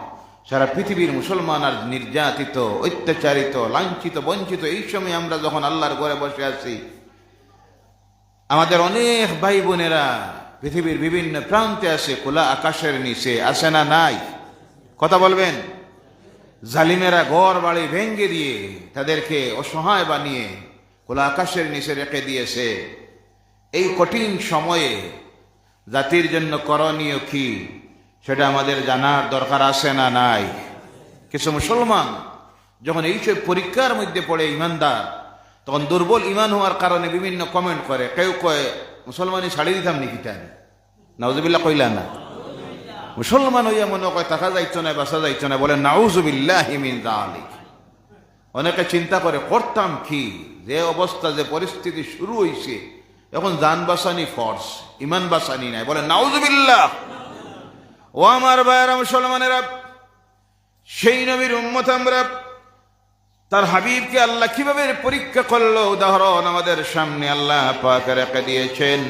সারা পৃথিবীর মুসলমান আর নির্যাতিত, অত্যাচারিত, লাঞ্ছিত, বঞ্চিত। এই সময় আমরা যখন আল্লাহর ঘরে বসে আছি, আমাদের অনেক ভাই বোনেরা পৃথিবীর বিভিন্ন প্রান্তে আছে, খোলা আকাশের নিচে আছে না নাই? কথা বলবেন। জালিমেরা ঘর বাড়ি ভেঙ্গে দিয়ে তাদেরকে অসহায় বানিয়ে খোলা আকাশের নিচে রেখে দিয়েছে। এই কঠিন সময়ে জাতির জন্য করণীয় কি, সেটা আমাদের জানার দরকার আছে না নাই? কিছু মুসলমান যখন এইসব পরীক্ষার মধ্যে পড়ে ইমানদার, তখন দুর্বল ইমান হওয়ার কারণে বিভিন্ন কমেন্ট করে। কেউ কয় মুসলমানই ছাড়ি দিতাম নাকি, তাই নাউজুবিল্লাহ কইলা না? মুসলমান হইয়া মনে কয় থাকা যাইতো না, বাসা যাইতো না, বলে নাউজুবিল্লাহি মিন যালিক। অনেকে চিন্তা করে করতাম কি, যে অবস্থা, যে পরিস্থিতি শুরু হয়েছে, এখন জান বাসানি ফর্স, ইমান বাসানি নাই, বলে নাউজুবিল্লাহ। ও আমার ভাইয়েরা মুসলমানেরা, সেই নবীর উম্মত আমরা, তার হাবিবকে আল্লাহ কিভাবে পরীক্ষা করলো উদাহরণ আমাদের সামনে আল্লাহ পাক রেখে দিয়েছেন।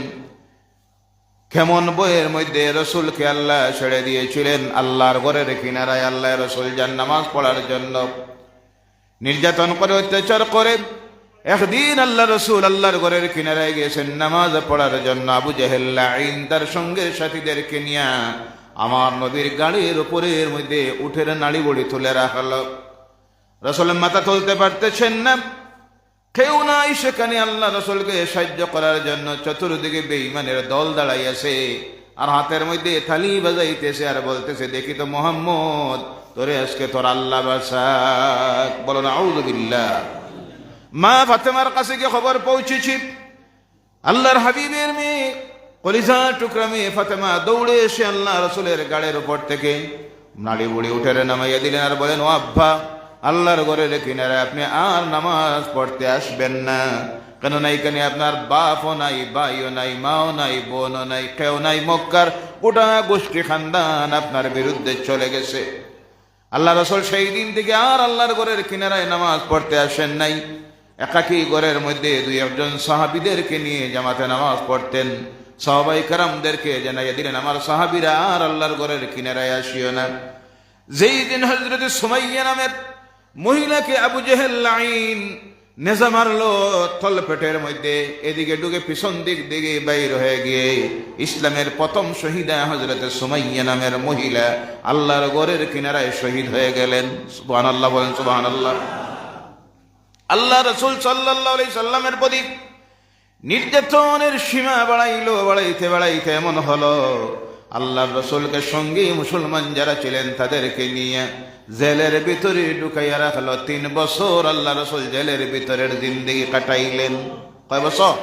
কেমন বইয়ের মধ্যে রসুলকে আল্লাহ ছেড়ে দিয়েছিলেন আল্লাহর ঘরের কিনারায়। আল্লাহ রসুল যান নামাজ পড়ার জন্য, নির্যাতন করে, অত্যাচার করে। একদিন আল্লাহ রসুল আল্লাহর ঘরের কিনারায় গিয়েছেন নামাজ পড়ার জন্য। আবু জেহেল লাঈন তার সঙ্গে সাথীদেরকে নিয়ে আমার নবীর গাড়ির উপরের মধ্যে উঠের নাড়ি বড়ি তুলে রাখলো। রসুল মাথা তুলতে পারতেছেন না, কেউ নাই সেখানে আল্লাহ রসুলকে সাহায্য করার জন্য। চতুর্দিকে বেঈমানের দল দাঁড়াইয়াছে, আর হাতের মধ্যে থালি বাজাইতেছে, আর বলতেছে, দেখি তো মুহাম্মদ, তোরে আজকে তোর আল্লাহ বাঁচাক। বলো না আউযুবিল্লাহ। মা ফাতেমার কাছে গিয়ে খবর পৌঁছেছি, আল্লাহর হাবিবের মেয়ে, কলিজা টুকরা মেয়ে ফাতেমা দৌড়ে এসে আল্লাহ রসুলের গাড়ির উপর থেকে নাড়ি বুড়ি উঠে নামাইয়া দিলেন, আর বলেন, ও আব্বা, আল্লাহর ঘরের কিনারে আপনি আর নামাজ পড়তে আসবেন না। কেননা এখানে আপনার বাপও নাই, ভাইও নাই, মাও নাই, বোনও নাই, কেউ নাই। মক্কার গোটা গোষ্ঠী খানদান আপনার বিরুদ্ধে চলে গেছে। আল্লাহ রসুল সেই দিন থেকে আর আল্লাহর ঘরের কিনারায় নামাজ পড়তে আসেন নাই। একাকী ঘরের মধ্যে দুই একজন সাহাবীদেরকে নিয়ে জামাতে নামাজ পড়তেন। সাহাবায়ে কেরামদেরকে জানাইয়া দিলেন, আমার সাহাবীরা আর আল্লাহর ঘরের কিনারায় আসিও না। যেই দিন হযরত সুমাইয়া নামের মহিলাকে আবু জেহেল লাঈন নেজা মারলো তলপেটের মধ্যে, এদিকে ঢুকে পিছন দিক দিকে বাইর হয়ে গিয়ে ইসলামের প্রথম শহীদা হযরত সুমাইয়া নামের মহিলা আল্লাহর ঘরের কিনারায় শহীদ হয়ে গেলেন। সুবহানাল্লাহ বলেন, সুবহানাল্লাহ। আল্লাহ রাসূল সাল্লাল্লাহু আলাইহি সাল্লামের প্রতি নির্যাতনের সীমা বাড়াইতে বাড়াইতে এমন হলো, আল্লাহর রসুলকে সঙ্গে মুসলমান যারা ছিলেন তাদেরকে নিয়ে জেলের ভিতরে ঢুকাইয়া রাখলো। 3 বছর আল্লাহ রসুল জেলের ভিতরের জিন্দেগি কাটাইলেন। কয় বছর?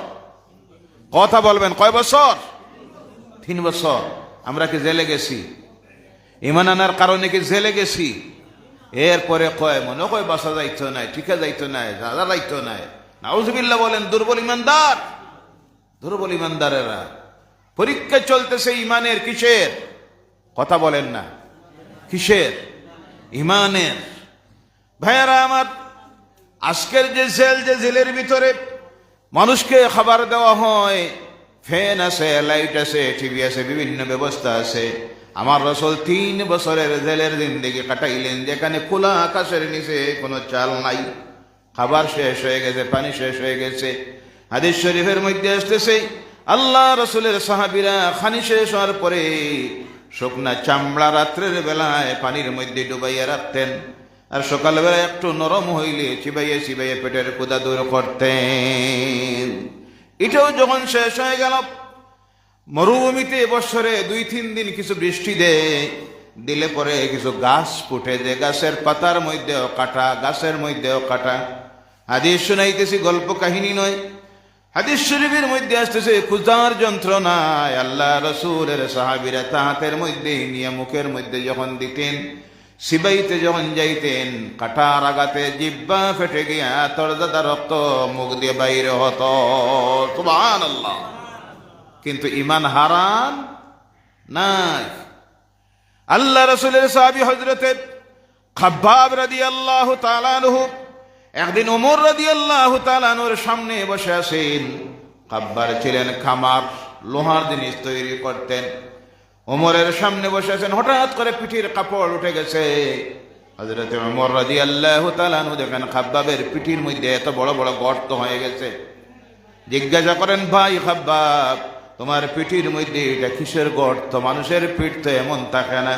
কথা বলবেন, কয় বছর? 3 বছর। আমরা কি জেলে গেছি? ঈমান আনার কারণে কি জেলে গেছি? এরপরে কয় মনে কয় বাসা যাইতো নাই, ঠিকা যাইতো নাই, দাদা যাইতো নাই। নাউজুবিল্লাহ বলেন। দুর্বল ইমানদার, দুর্বল ইমানদারেরা পরীক্ষা চলতেছে ইমানের। কিসের? কথা বলেন না, কিসের? ইমানের। ভাইয়ারা আমার, আজকের যে জেলের ভিতরে মানুষকে খাবার দেওয়া হয়, ফ্যান আছে, লাইট আছে, টিভি আছে, বিভিন্ন ব্যবস্থা আছে। আমার রাসূল 3 বছরের জেলের জিন্দেগি কাটাইলেন, যেখানে খোলা আকাশের নিচে কোনো চাল নাই, খাবার শেষ হয়ে গেছে, পানি শেষ হয়ে গেছে। হাদিস শরীফের মধ্যে আসতেছে, আল্লাহ রসুলের সাহাবীরা খানি শেষ হওয়ার পরে শুকনা চামড়া রাত্রের বেলায় পানির মধ্যে ডুবাইয়া রাখতেন, আর সকালবেলা একটু নরম হইলে চিবাইয়ে চিবাইয়ে পেটের ক্ষুধা দূর করতেন। এটাও যখন শেষ হয়ে গেল, মরুভূমিতে বছরে 2-3 দিন কিছু বৃষ্টি দিলে পরে কিছু গাছ ফুটে, যে গাছের পাতার মধ্যেও কাটা, গাছের মধ্যেও কাটা। হাদিস শুনাইতেছি, গল্প কাহিনী নয়। হাদিস শরীফের মধ্যে আসতেছে ক্ষুধার যন্ত্রণায় আল্লাহ রাসূলের সাহাবীরা তাহাতের মধ্যে নিয়ে মুখের মধ্যে যখন দিতেন, সিবাইতে যখন যাইতেন, কাটার আঘাতে জিহ্বা ফেটে গিয়া তরদাদা রক্ত মুখ দিয়ে বাইরে হতো। সুবহানাল্লাহ। কিন্তু ঈমান হারান নাই। আল্লাহ রাসূলের সাহাবী হযরতে খাব্বাব রাদিয়াল্লাহু তাআলা আনহু একদিন ওমর রাদিয়াল্লাহু তাআলা আনহুর সামনে বসে আছেন। খাব্বার ছিলেন খামার, লোহার জিনিস তৈরি করতেন। ওমরের সামনে বসে আছেন, হঠাৎ করে পিঠির কাপড় উঠে গেছে। হযরত ওমর রাদিয়াল্লাহু তাআলা আনহু দেখেন খাব্বাবের পিঠির মধ্যে এত বড় বড় গর্ত হয়ে গেছে। জিজ্ঞাসা করেন, ভাই খাব্বাব, তোমার পিঠির মধ্যে এটা কিসের গর্ত? মানুষের পিঠ তো এমন থাকে না।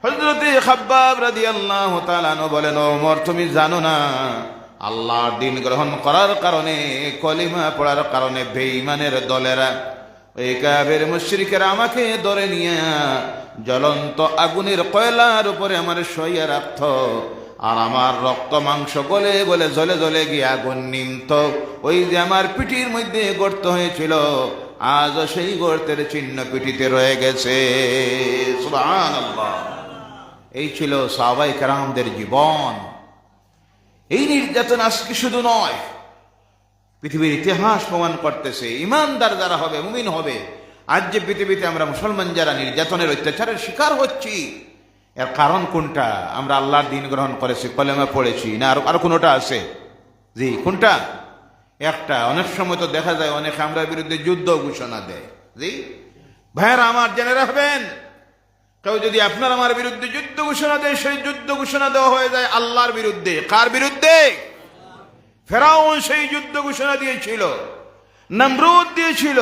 হযরত খাব্বাব রাদিয়াল্লাহু তাআলা আনহু বলেন, ওমর তুমি জানো না, আল্লাহর দ্বীন গ্রহণ করার কারণে, কলিমা পড়ার কারণে বেঈমানের দলেরা, ওই কাফের মুশরিকেরা আমাকে ধরে নিয়ে জ্বলন্ত আগুনের কয়লার উপরে আমার শোইয়া রাখত, আর আমার রক্ত মাংস গলে গলে জ্বলে জ্বলে গিয়ে আগুন নিমত। ওই যে আমার পিঠির মধ্যে গর্ত হয়েছিল, আজও সেই গর্তের চিহ্ন পিঠিতে রয়ে গেছে। সুবহানাল্লাহ। এই ছিল সাহাবায়ে কেরামদের জীবন। এই নির্যাতন আজকে শুধু নয়, পৃথিবীর ইতিহাস প্রমাণ করতেছে ইমানদার যারা হবে, মুমিন হবে, আজ যে পৃথিবীতে আমরা মুসলমান যারা নির্যাতনের অত্যাচারের শিকার হচ্ছি, এর কারণ কোনটা? আমরা আল্লাহর দ্বীন গ্রহণ করেছি, কলেমা পড়েছি, না আরো কোনোটা আছে? জি, কোনটা? একটা। অনেক সময় তো দেখা যায় অনেকে আমরা বিরুদ্ধে যুদ্ধ ঘোষণা দেয়। জি ভাইয়েরা আমার, জেনে রাখবেন, কেউ যদি আপনার আমার বিরুদ্ধে যুদ্ধ ঘোষণা দেয়, সেই যুদ্ধ ঘোষণা দেওয়া হয়ে যায় আল্লাহর বিরুদ্ধে। কার বিরুদ্ধে? ফেরাউন সেই যুদ্ধ ঘোষণা দিয়েছিল, নমরুদ দিয়েছিল,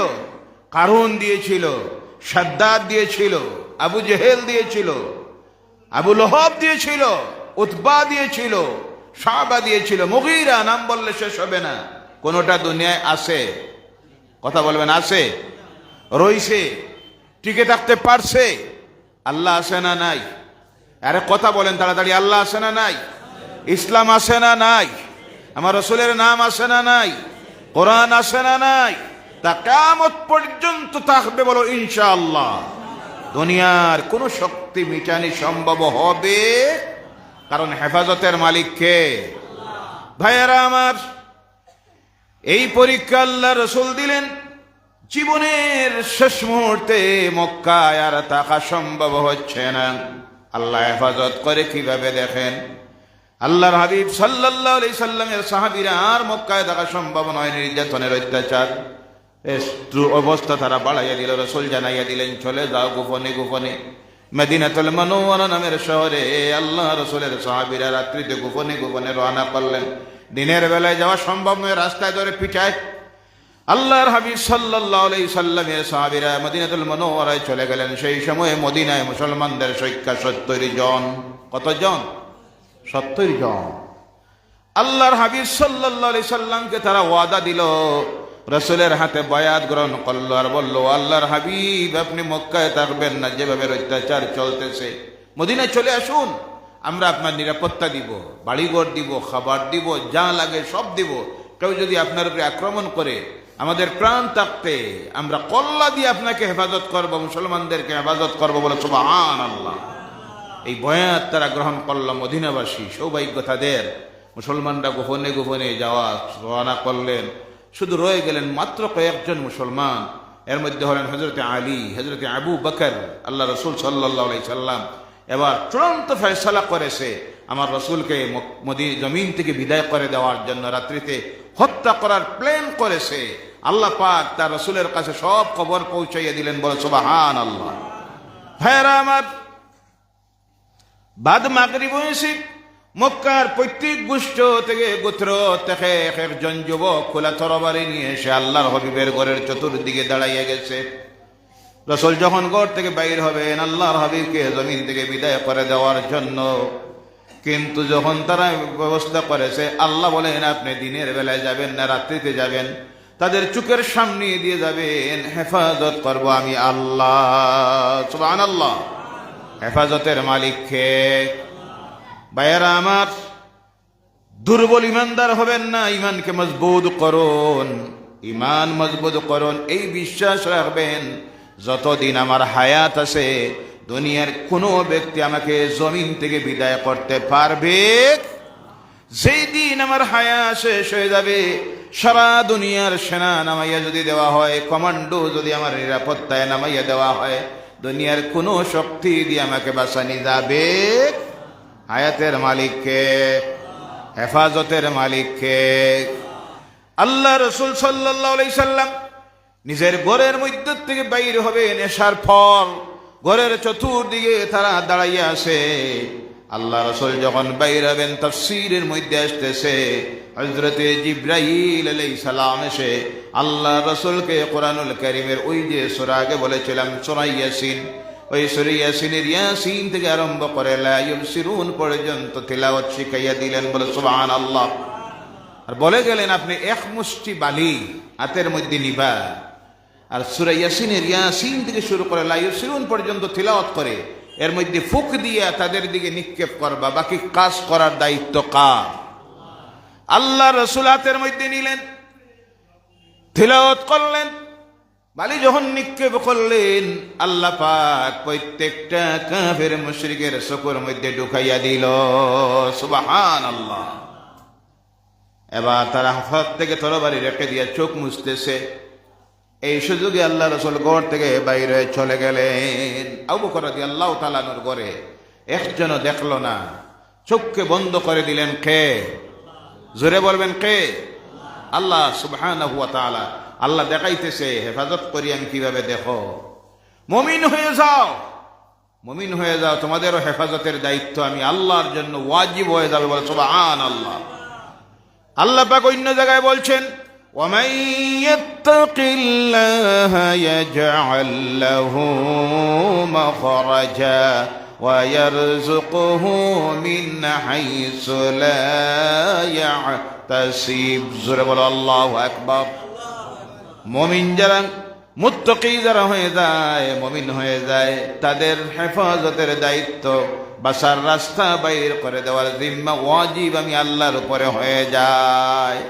কারুন দিয়েছিল, শাদ্দাদ দিয়েছিল, আবু জেহেল দিয়েছিল, আবু লহব দিয়েছিল, উতবা দিয়েছিল, শাবা দিয়েছিল, মুগীরা, নাম বললে শেষ হবে না। কোনটা দুনিয়ায় আছে? কথা বলবেন, আছে? রইছে? টিকে থাকতে পারছে? আল্লাহ আছে না নাই? আরে কথা বলেন তাড়াতাড়ি, আল্লাহ আছে না নাই? ইসলাম আছে না নাই? আমার রাসূলের নাম আছে না নাই? কোরআন আছে না নাই? তা কিয়ামত পর্যন্ত থাকবে, বলো ইনশাআল্লাহ। দুনিয়ার কোন শক্তি মিটানি সম্ভব হবে, কারণ হেফাজতের মালিক কে? ভাইয়েরা আমার, এই পরীক্ষা আল্লাহ রাসূল দিলেন জীবনের শেষ মুহূর্তে। মক্কায় আর থাকা সম্ভব হচ্ছে না। আল্লাহ হেফাজত করে কিভাবে দেখেন। আল্লাহর হাবিব সাল্লাল্লাহু আলাইহি সাল্লামের সাহাবীরা আর মক্কায় থাকা সম্ভব নয়, নির্যাতনের অত্যাচার অবস্থা তারা বাড়াইয়া দিল। রাসূল জানাইয়া দিলেন, চলে যাও গোপনে গোপনে মদিনাতুল মুনাওয়ারা নামের শহরে। আল্লাহ রাসূলের সাহাবীরা রাত্রিতে গোপনে গোপনে রওনা করলেন। দিনের বেলায় যাওয়া সম্ভব নয়, রাস্তায় ধরে পিটায়। আল্লাহর হাবিব সাল্লাল্লাহু আলাইহি সাল্লামের সাহাবীরা মদিনাতুল মুনাওয়ারায় চলে গেলেন। সেই সময়ে মদিনায় মুসলমানদের সংখ্যা 70 জন। কতজন? 70 জন। আল্লাহর হাবিব সাল্লাল্লাহু আলাইহি সাল্লামকে তারা ওয়াদা দিল, রাসূলের হাতে বায়াত গ্রহণ করলো, আর বলল, আল্লাহর হাবিব আপনি মক্কায় থাকবেন না, যেভাবে অত্যাচার চলতেছে মদিনায় চলে আসুন, আমরা আপনার নিরাপত্তা দিব, বাড়িঘর দিব, খাবার দিব, যা লাগে সব দিব। কেউ যদি আপনার উপরে আক্রমণ করে, আমাদের প্রাণ থাকতে আমরা কল্লা দিয়ে আপনাকে হেফাজত করব, মুসলমানদেরকে হেফাজত করব, বলে সুবহানাল্লাহ। এই বয়াত তারা গ্রহণ করল মদিনাবাসী। সৌভাগ্য তাদের। মুসলমানরা গোপনে গোপনে যাওয়া রওনা করলেন। শুধু রয়ে গেলেন মাত্র কয়েকজন মুসলমান। এর মধ্যে হলেন হযরতে আলী, হযরতে আবু বকর। আল্লাহ রাসূল সাল্লাল্লাহু আলাইহি সাল্লাম এবার চূড়ান্ত ফয়সালা করেছে, আমার রাসূলকে জমিন থেকে বিদায় করে দেওয়ার জন্য রাত্রিতে হত্যা করার প্ল্যান করেছে। আল্লাহ পাক তার রাসূলের কাছে সব খবর পৌঁছাইয়া দিলেন, বলে সুবহানাল্লাহ। ভাইরা আমার, বাদ মাগরিব হয়েছে, মক্কার প্রত্যেক গোষ্ঠ থেকে গোত্র থেকে একজন যুবক খোলা তরবারি নিয়ে এসে আল্লাহর হাবিবের ঘরের চতুর্দিকে দাঁড়াইয়া গেছে। রাসূল যখন ঘর থেকে বাইর হবেন আল্লাহর হাবিবকে জমিন থেকে বিদায় করে দেওয়ার জন্য, কিন্তু যখন তারা ব্যবস্থা করেছে, আল্লাহ বলেন আপনি দিনের বেলায় যাবেন না, রাত্রিতে যাবেন, তাদের চোখের সামনে দিয়ে যাবেন, হেফাজত করব আমি আল্লাহ। সুবহানাল্লাহ। হেফাজতের মালিক কে? ভাইয়েরা আমার, দুর্বল ইমানদার হবেন না, ইমানকে মজবুত করুন। ইমান মজবুত করুন, এই বিশ্বাস রাখবেন যতদিন আমার হায়াত আছে দুনিয়ার কোনো ব্যক্তি আমাকে জমিন থেকে বিদায় করতে পারবে। যেই দিন আমার হায়াত শেষ হয়ে যাবে, সারা দুনিয়ার সেনা নামাইয়া যদি দেওয়া হয়, কমান্ডো যদি আমার নিরাপত্তায় নামাইয়া দেওয়া হয়, দুনিয়ার কোনো শক্তি দিয়ে আমাকে বাঁচানি যাবে? হায়াতের মালিককে, হেফাজতের মালিককে। আল্লাহ রসুল সাল্লাল্লাহু আলাইহি সাল্লাম নিজের ঘরের মধ্যে থেকে বাইর হবে নেশার ফল, ঘরের চতুর্দিকে তারা দাঁড়াইয়া আছে। আল্লাহ রসুল যখন বাইর হবেন, তাফসীরের মধ্যে আসতেছে হযরতে জিবরাইল আলাইহিস সালাম এসে আল্লাহ রসুলকে কোরআনুল কারীমের ওই যে সূরা আগে বলেছিলাম সূরা ইয়াসিন, ওই সূরা ইয়াসিনের ইয়াসিন থেকে আরম্ভ করে লা ইউবসিরুন পর্যন্ত তিলাওয়াত শিখাইয়া দিলেন। বলে সুবহানাল্লাহ। আর বলে গেলেন আপনি এক মুষ্টি বালি হাতের মধ্যে নিবা, আর সূরা ইয়াসিনের ইয়াসিন থেকে শুরু করে লা ইউবসিরুন পর্যন্ত তিলাওয়াত করে এর মধ্যে ফুক দিয়া তাদের দিকে নিক্ষেপ করবা, বাকি কাজ করার দায়িত্ব কার? আল্লাহ রাসূল হাতের মধ্যে নিলেন, তিলাওয়াত করলেন, বালি যখন নিক্ষেপ করলেন আল্লাহ পাক প্রত্যেকটা কাফের মুশরিকের চোখের মধ্যে ঢুকাইয়া দিল। সুবহানাল্লাহ। এবার তারা হাত থেকে তরবারি রেখে দিয়ে চোখ মুছতেছে। এই সুযোগে আল্লাহ রাসূল ঘর থেকে বাইরে চলে গেলেন। আবু বকর রাদিয়াল্লাহু তাআলা আনহুর ঘরে একজনও দেখলো না, চোখকে বন্ধ করে দিলেন। কে? জোরে বলবেন কে? আল্লাহ সুবহানাহু ওয়া তাআলা। আল্লাহ দেখাইতেছে হেফাজত করি আমি কিভাবে, দেখো। মুমিন হয়ে যাও, মুমিন হয়ে যাও, তোমাদেরও হেফাজতের দায়িত্ব আমি আল্লাহর জন্য ওয়াজিব হয়ে যাবে। বলে সুবহানাল্লাহ। আল্লাহ পাক অন্য জায়গায় বলছেন وَمَن يَتَّقِ اللَّهَ يَجْعَل لَّهُ مَخْرَجًا وَيَرْزُقْهُ مِنْ حَيْثُ لَا يَحْتَسِبُ। জোরে বলো আল্লাহু আকবার। মুমিন যারা, মুত্তাকি যারা হয়ে যায়, মুমিন হয়ে যায়, তাদের হেফাজতের দায়িত্ব, বাঁচার রাস্তা বাইর করে দেওয়ার জিম্মা ওয়াজিব আমি আল্লাহর উপরে হয়ে যায়।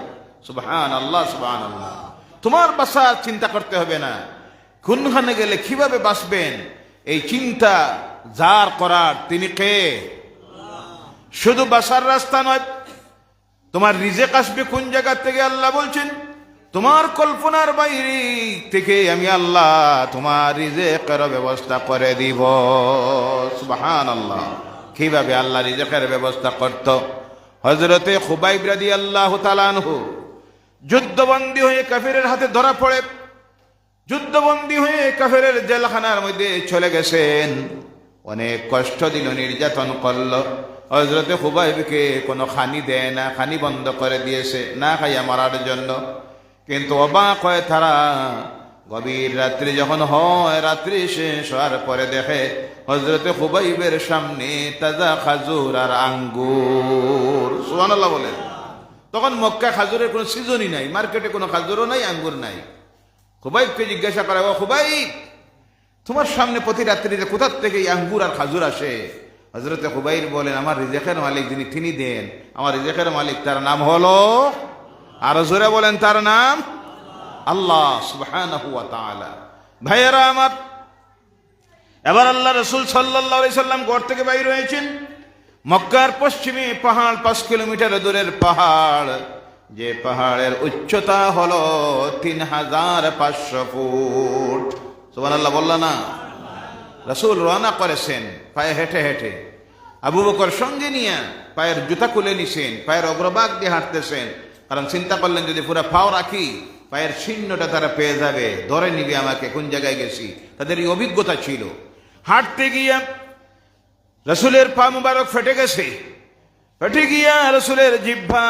সুবহানাল্লাহ, সুবহানাল্লাহ। তোমার বাঁচার চিন্তা করতে হবে না, কোনখানে গেলে কিভাবে বাঁচবেন এই চিন্তা যার করার তিনি কে? শুধু বাঁচার রাস্তা নয়, তোমার রিজেক আসবে কোন জায়গা থেকে আল্লাহ বলছেন, তোমার কল্পনার বাইরে থেকে আমি আল্লাহ তোমার রিজেকের ব্যবস্থা করে দিব। সুবহানাল্লাহ। কিভাবে আল্লাহ রিজেকের ব্যবস্থা করত? হযরতে খুবাইব রাদিয়াল্লাহু তাআলা আনহু যুদ্ধবন্দী হয়ে কাফিরের হাতে ধরা পড়ে, যুদ্ধবন্দী হয়ে কাফিরের জেলখানার মধ্যে চলে গেছেন। অনেক কষ্ট দিল, নির্যাতন করলো। হযরতে খুবাইবকে কোনো খানি দেয় না, খানি বন্ধ করে দিয়েছে না খাইয়া মারার জন্য। কিন্তু অবাক হয় তারা, গভীর রাত্রি যখন হয়, রাত্রি শেষ হওয়ার পরে দেখে হযরতে খুবাইবের সামনে তাজা খাজুর আর আঙ্গুর। সুবহানাল্লাহ বলেন। তখন মক্কা খাজুরের কোনো সিজনই নাই, মার্কেটে কোনো খাজুরও নাই, আঙ্গুর নাই। খুবাইবকে জিজ্ঞাসা করা, ও খুবাইব, তোমার সামনে প্রতি রাত্রিতে কোথা থেকে এই আঙ্গুর আর খাজুর আসে? হযরতে খুবাইব বলেন, আমার রিজেকের মালিক যিনি তিনি দেন। আমার রিজেকের মালিক, তার নাম হলো, আর জোরে বলেন তার নাম আল্লাহ সুবহানাহু ওয়া তাআলা। ভাইয়েরা আমার, এবার আল্লাহ রাসূল সাল্লাল্লাহু আলাইহি সাল্লাম ঘর থেকে বাইর হয়েছেন। মক্কার পশ্চিমে পাহাড়, 5 কিলোমিটার দূরের পাহাড়, যে পাহাড়ের উচ্চতা হলো 3500 ফুট। সুবহানাল্লাহ বললা না? রাসূল রওনা করেছেন পায়ে হেঁটে হেঁটে। আবু বকর সঙ্গে নিয়ে পায়ের জুতা খুলে নিছেন, পায়ের অগ্রভাগ দিয়ে হাঁটতেছেন। কারণ চিন্তা করলেন যদি পুরো পাও রাখি পায়ের চিহ্নটা তারা পেয়ে যাবে, ধরে নিবে আমাকে কোন জায়গায় গেছি। তাদের এই অভিজ্ঞতা ছিল। হাঁটতে গিয়া রাসূলের পা মুবারক ফেটে গেছে, ফেটে গিয়া রাসূলের জিহ্বা,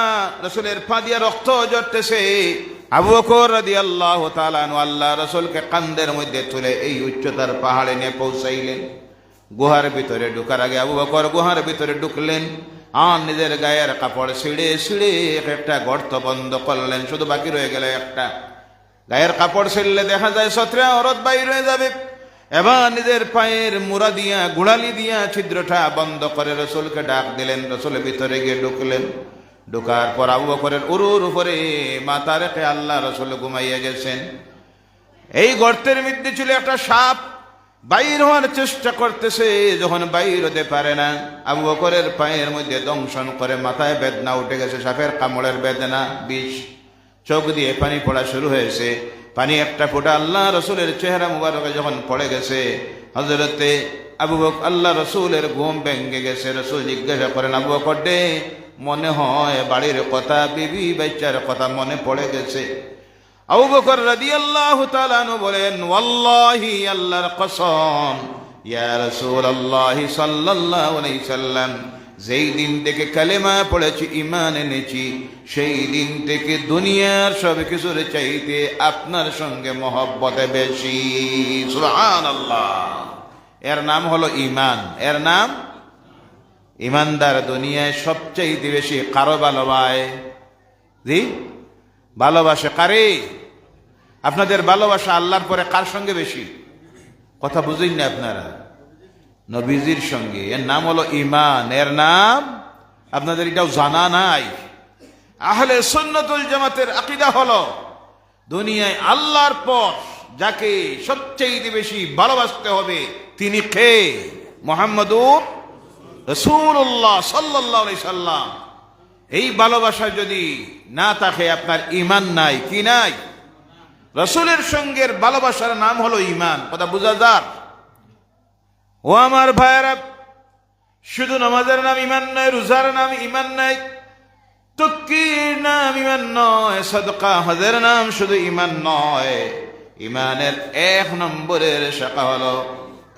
রাসূলের পা দিয়া রক্ত ঝরতেছে। আবু বকর রাদিয়াল্লাহু তাআলা আনহু আল্লাহ রাসূলকে কাঁধের মধ্যে তুলে এই উচ্চতার পাহাড়ে নিয়ে পৌঁছাইলেন। গুহার ভিতরে ঢোকার আগে আবু বকর গুহার ভিতরে ঢুকলেন, আর নিজের গায়ের কাপড় ছিঁড়ে ছিঁড়ে একটা গর্ত বন্ধ করলেন। শুধু বাকি রয়ে গেল একটা। গায়ের কাপড় ছিঁড়লে দেখা যায় 17 অরত বাইর হয়ে যাবে। এবার নিজের পায়ের মুড়া দিয়া, গোড়ালি দিয়া ছিদ্রটা বন্ধ করে রাসূলকে ডাক দিলেন। রাসূল ভিতরে গিয়ে ঢুকলেন। ঢোকার পর আবু বকরের উরুর উপরে মাথা রেখে আল্লাহ রসুল ঘুমাইয়া গেছেন। এই গর্তের মধ্যে ছিল একটা সাপ, বাইর হওয়ার চেষ্টা করতেছে, যখন বাইর হতে পারে না, আবু বকরের পায়ের মধ্যে দংশন করে মাথায় বেদনা উঠে গেছে, সাপের কামড়ের বেদনা, বিষ। চোখ দিয়ে পানি পড়া শুরু হয়েছে, পানি একটা ফোঁটা আল্লাহ রসুলের চেহারা মুবারকে যখন পড়ে গেছে, হযরতে আবু বকর আল্লাহ রসুলের ঘুম ভেঙে গেছে। রসুল জিজ্ঞাসা করেন, আবু বকর রে, মনে হয় বাড়ির কথা, বিবি বাচ্চার কথা মনে পড়ে গেছে? আবু বকর রাদিয়াল্লাহু তাআলা আনহু বলেন, ওয়াল্লাহি, আল্লাহর কসম, ইয়া রাসূলুল্লাহ সাল্লাল্লাহু আলাইহি সাল্লাম, যেই দিন থেকে কালেমা পড়েছি, ঈমান এনেছি, সেই দিন থেকে দুনিয়ার সব কিছুর চাইতে আপনার সঙ্গে মহব্বতে বেশি। সুবহানাল্লাহ। এর নাম হলো ঈমান। এর নাম ঈমানদার দুনিয়ায় সবচাইতে বেশি কারো ভালোবাসে? জি, ভালোবাসে কারে? আপনাদের ভালোবাসা আল্লাহর পরে কার সঙ্গে বেশি? কথা বুঝেন না আপনারা? নবীজির সঙ্গে। এর নাম হলো ঈমান। এর নাম আপনাদের এটাও জানা নাই। আহলে সুন্নাতুল জামাতের আকীদা হলো দুনিয়ায় আল্লাহর পর যাকে সবচেয়ে বেশি ভালোবাসতে হবে তিনি কে? মুহাম্মদুর রাসূলুল্লাহ সাল্লাল্লাহু আলাইহি সাল্লাম। এই ভালোবাসা যদি না থাকে আপনার ঈমান নাই। কি নাই? রাসূলের সঙ্গে ভালোবাসার নাম হলো ঈমান। কথা বুঝা যায়? ও আমার ভাইয়েরা, শুধু নামাজের নাম ঈমান নয়, রোজার নাম ঈমান নয়, তাকবীর নাম ঈমান নয়, সাদকা হজের নাম শুধু ঈমান নয়। ঈমানের এক নম্বরের শাখা হলো,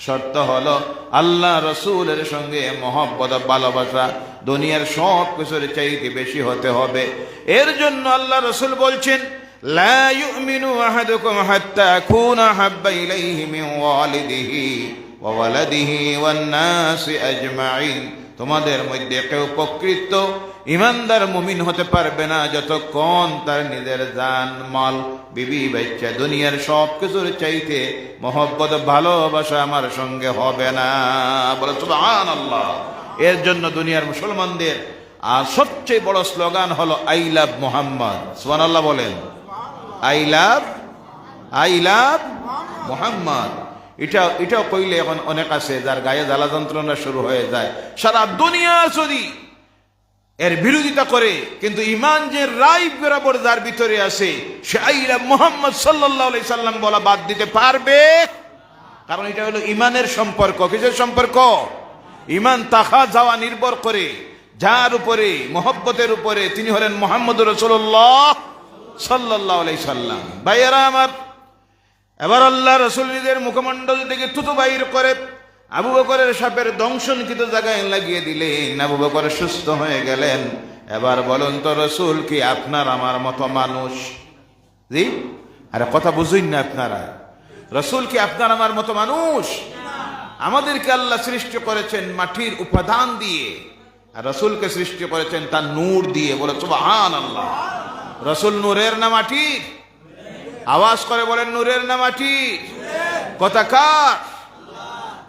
শর্ত হলো আল্লাহ রসুলের সঙ্গে মহব্বত, ভালোবাসা দুনিয়ার সব কিছুর চাইতে বেশি হতে হবে। এর জন্য আল্লাহ রসুল বলছেন, লা ইউমিনু আহাদুকুম হাত্তা আকুনা হাব্বা ইলাইহি মিন ওয়ালিদিহি ওয়া ওয়ালাদিহি ওয়ান নাসি আজমাইন। তোমাদের মধ্যে কেউ প্রকৃত ইমানদার মুমিন হতে পারবে না যতক্ষণ তার নিজের জান, মাল, বিবি বাচ্চা দুনিয়ার সব কিছুর চাইতে মহব্বত, ভালোবাসা আমার সঙ্গে হবে না। বলে সুবহানাল্লাহ। এর জন্য দুনিয়ার মুসলমানদের আর সবচেয়ে বড় স্লোগান হলো আই লাভ মুহাম্মদ। সুবহানাল্লাহ বলেন। I love Muhammad. এটাও কইলে এখন অনেক আছে যার গায়ে জ্বালা যন্ত্রণা শুরু হয়ে যায়। সারা দুনিয়া যদি এর বিরোধিতা করে, কিন্তু ঈমান যে রাই বরাবর যার ভিতরে আছে, সে আই লাভ মুহাম্মদ সাল্লাল্লাহু আলাইহি সাল্লাম বলা বাদ দিতে পারবে? কারণ এটা হলো ঈমানের সম্পর্ক। কিসের সম্পর্ক? ঈমান তাখা যাওয়া নির্ভর করে যার উপরে, মহব্বতের উপরে, তিনি হলেন মুহাম্মদুর রাসূলুল্লাহ সাল্লাল্লাহু আলাইহি সাল্লাম। ভাইয়েরা আমার, এবার আল্লাহ রসুল নিজের মুখমণ্ডল থেকে থুতু বাইর করে আবু বকরের সাপের দংশনকৃত জায়গায় লাগিয়ে দিলেন। আবু বকর সুস্থ হয়ে গেলেন। এবার বলুন তো, রসুল কি আপনার আমার মতো মানুষ? জি, আরে কথা বুঝুন না আপনারা। রসুল কি আপনার আমার মতো মানুষ? আমাদেরকে আল্লাহ সৃষ্টি করেছেন মাটির উপাদান দিয়ে, আর রসুলকে সৃষ্টি করেছেন তার নূর দিয়ে। বলে সুবহানাল্লাহ। রসুল নূরের না মাটির? আওয়াজ করে বলেন, নূরের না মাটির? কথা কার?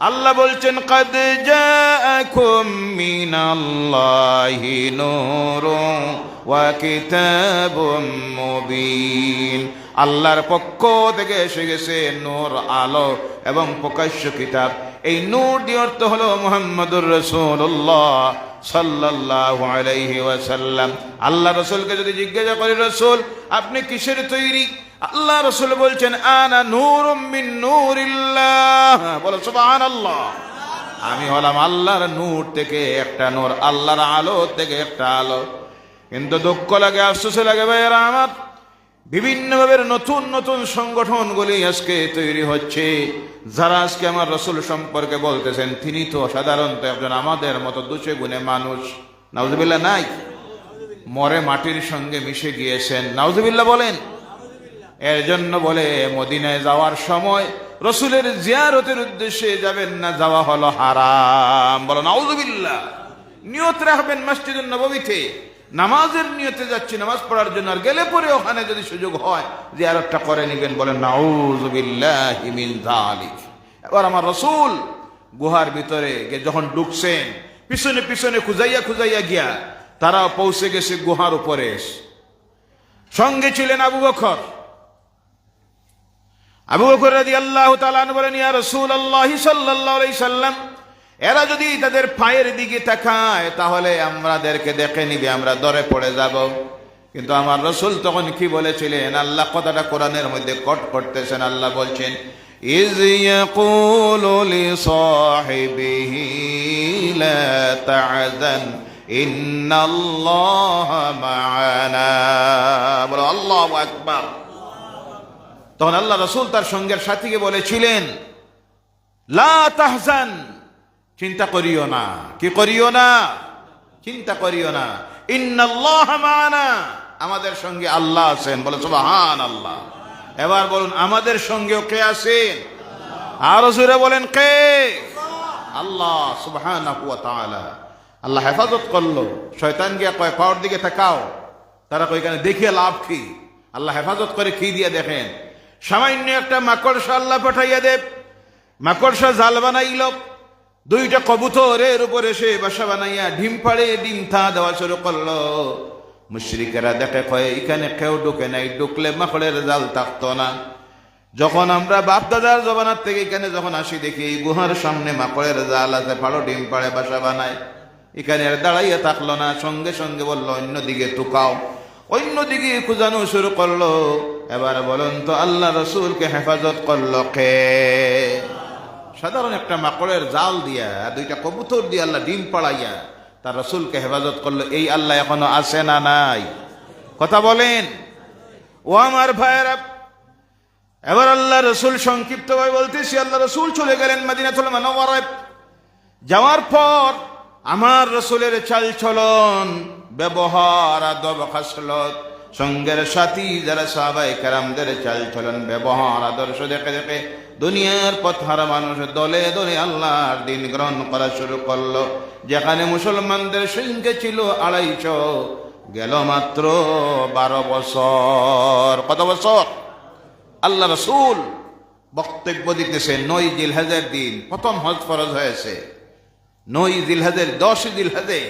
আল্লাহ বলছেন, কাদ জাআকুম মিনাল্লাহি নূরুন ওয়া কিতাবুম মুবিন। আল্লাহর পক্ষ থেকে এসে গেছে নূর, আলো এবং প্রকাশ্য কিতাব। এই নূর দিয়ে অর্থ হলো মুহাম্মদুর রাসূলুল্লাহ সাল্লাল্লাহু আলাইহি ওয়াসাল্লাম। আল্লাহ রসুলকে যদি জিজ্ঞাসা করি, রসুল আপনি কিসের তৈরি? আল্লাহ রসুল বলছেন, আনা নূরুম মিন নূরিল্লাহ। বলো সুবহানাল্লাহ। আমি হলাম আল্লাহর নূর থেকে একটা নূর, আল্লাহর আলো থেকে একটা আলো। কিন্তু দুঃখ লাগে, আফসোস লাগে ভাইয়েরা আমার, বিভিন্নভাবে নতুন নতুন সংগঠনগুলি আজকে তৈরি হচ্ছে, যারা আজকে আমার রসুল সম্পর্কে বলতেছেন তিনি তো সাধারণত একজন আমাদের মতো দুচে গুণে মানুষ। নাউজুবিল্লাহ নাই? মরে মাটির সঙ্গে মিশে গিয়েছেন। নাউজুবিল্লাহ বলেন। এর জন্য বলে মদিনায় যাওয়ার সময় রসুলের জিয়ারতের উদ্দেশ্যে যাবেন না, যাওয়া হলো হারাম। বলো নাউজুবিল্লাহ। নিয়ত রাখবেন মসজিদুন নববীতে, নামাজের নিয়তে যাচ্ছি নামাজ পড়ার জন্য, আর গেলে পরে ওখানে যদি সুযোগ হয় জিয়ারতটা করে নেবেন। বলেন নাউযুবিল্লাহি মিন যালিক। এবার আমার রসুল গুহার ভিতরে যখন ঢুকছেন, পিছনে পিছনে খুঁজাইয়া খুঁজাইয়া গিয়া তারা পৌঁছে গেছে গুহার উপরে। সঙ্গে ছিলেন আবু বকর। আবু বকর রাদিয়াল্লাহু তাআলা আনহু বলেন, ইয়া রাসূলুল্লাহ সাল্লাল্লাহু আলাইহি সাল্লাম, এরা যদি তাদের পায়ের দিকে তাকায় তাহলে আমাদেরকে দেখে নিবে, আমরা দরে পড়ে যাব। কিন্তু আমার রাসূল তখন কি বলেছিলেন? আল্লাহ কথাটা কোরআনের মধ্যে কোট করতেছেন। আল্লাহ বলছেন, ইয ইয়াকুলু লিসাহিবিহি লা তা'যান ইন্নাল্লাহা মা'ানা। বলো আল্লাহু আকবার। তখন আল্লাহ রাসূল তার সঙ্গের সাথীকে বলেছিলেন, লা তাহজান, চিন্তা করিও না। কি করিও না? চিন্তা করিও না। ইন্নাল্লাহা মা'ানা, আমাদের সঙ্গে আল্লাহ আছেন। বলে সুবহানাল্লাহ। এবার বলুন, আমাদের সঙ্গেও কে আছেন? আরো জোরে বলেন, কে? আল্লাহ সুবহানাহু ওয়া তাআলা। আল্লাহ হেফাজত করলো। শয়তান গিয়া কয় পাওয়ার দিকে তাকাও, তারা কয় এখানে দেখিয়ে লাভ কি? আল্লাহ হেফাজত করে কি দিয়ে দেখেন, সামান্য একটা মাকড়সা আল্লাহ পাঠাইয়া দেব। মাকড়সা জাল বানাইল, দুইটা কবুতরের উপর এসে বাসা বানাইয়া ডিম পাড়ে ডিম থা দেওয়া শুরু করলো। মুশরিকেরা দেখে কয় এখানে কেউ ঢুকে নাই, ঢুকলে মাকড়ের জাল থাকতো না। যখন আমরা বাপ দাদার জমানার থেকে এখানে যখন আসি দেখি গুহার সামনে মাকড়ের জাল আছে, ভালো ডিম পাড়ে বাসা বানায়। এখানে আর দাঁড়াইয়া থাকলো না, সঙ্গে সঙ্গে বললো অন্যদিকে টুকাও। অন্যদিকে খুঁজানো শুরু করলো। এবার বলুন তো, আল্লাহ রসুলকে হেফাজত করলো কে? সাধারণ একটা মাকড়ের জাল দিয়া, দুইটা কবুতর দিয়ে আল্লাহ ডিম পাড়াইয়া তার রসুলকে হেফাজত করলো। এই আল্লাহ এখনো আছে না নাই? কথা বলেন ও আমার ভাইয়েরা। এবার আল্লাহ রসুল সংক্ষিপ্ত ভাবে বলতেছি, আল্লাহ রসুল চলে গেলেন মদিনাতুল মুনাওয়ারায়। যাওয়ার পর আমার রসুলের চাল চলন, ব্যবহার, আদব, খাসলত, সঙ্গের সাথী যারা সাহাবায়ে কেরামদের চাল চলন, ব্যবহার, আদর্শ দেখে দেখে দুনিয়ার পথহারা মানুষ দলে দলে আল্লাহর দিন গ্রহণ করা শুরু করলো। যেখানে মুসলমানদের সংখ্যা ছিল 250, গেল মাত্র 12 বছর। কত বছর? আল্লাহ রসুল বক্তব্য দিতেছে 9 জিলহজের দিন প্রথম হজ ফরজ হয়েছে। 9 জিলহজের, 10 জিলহজে,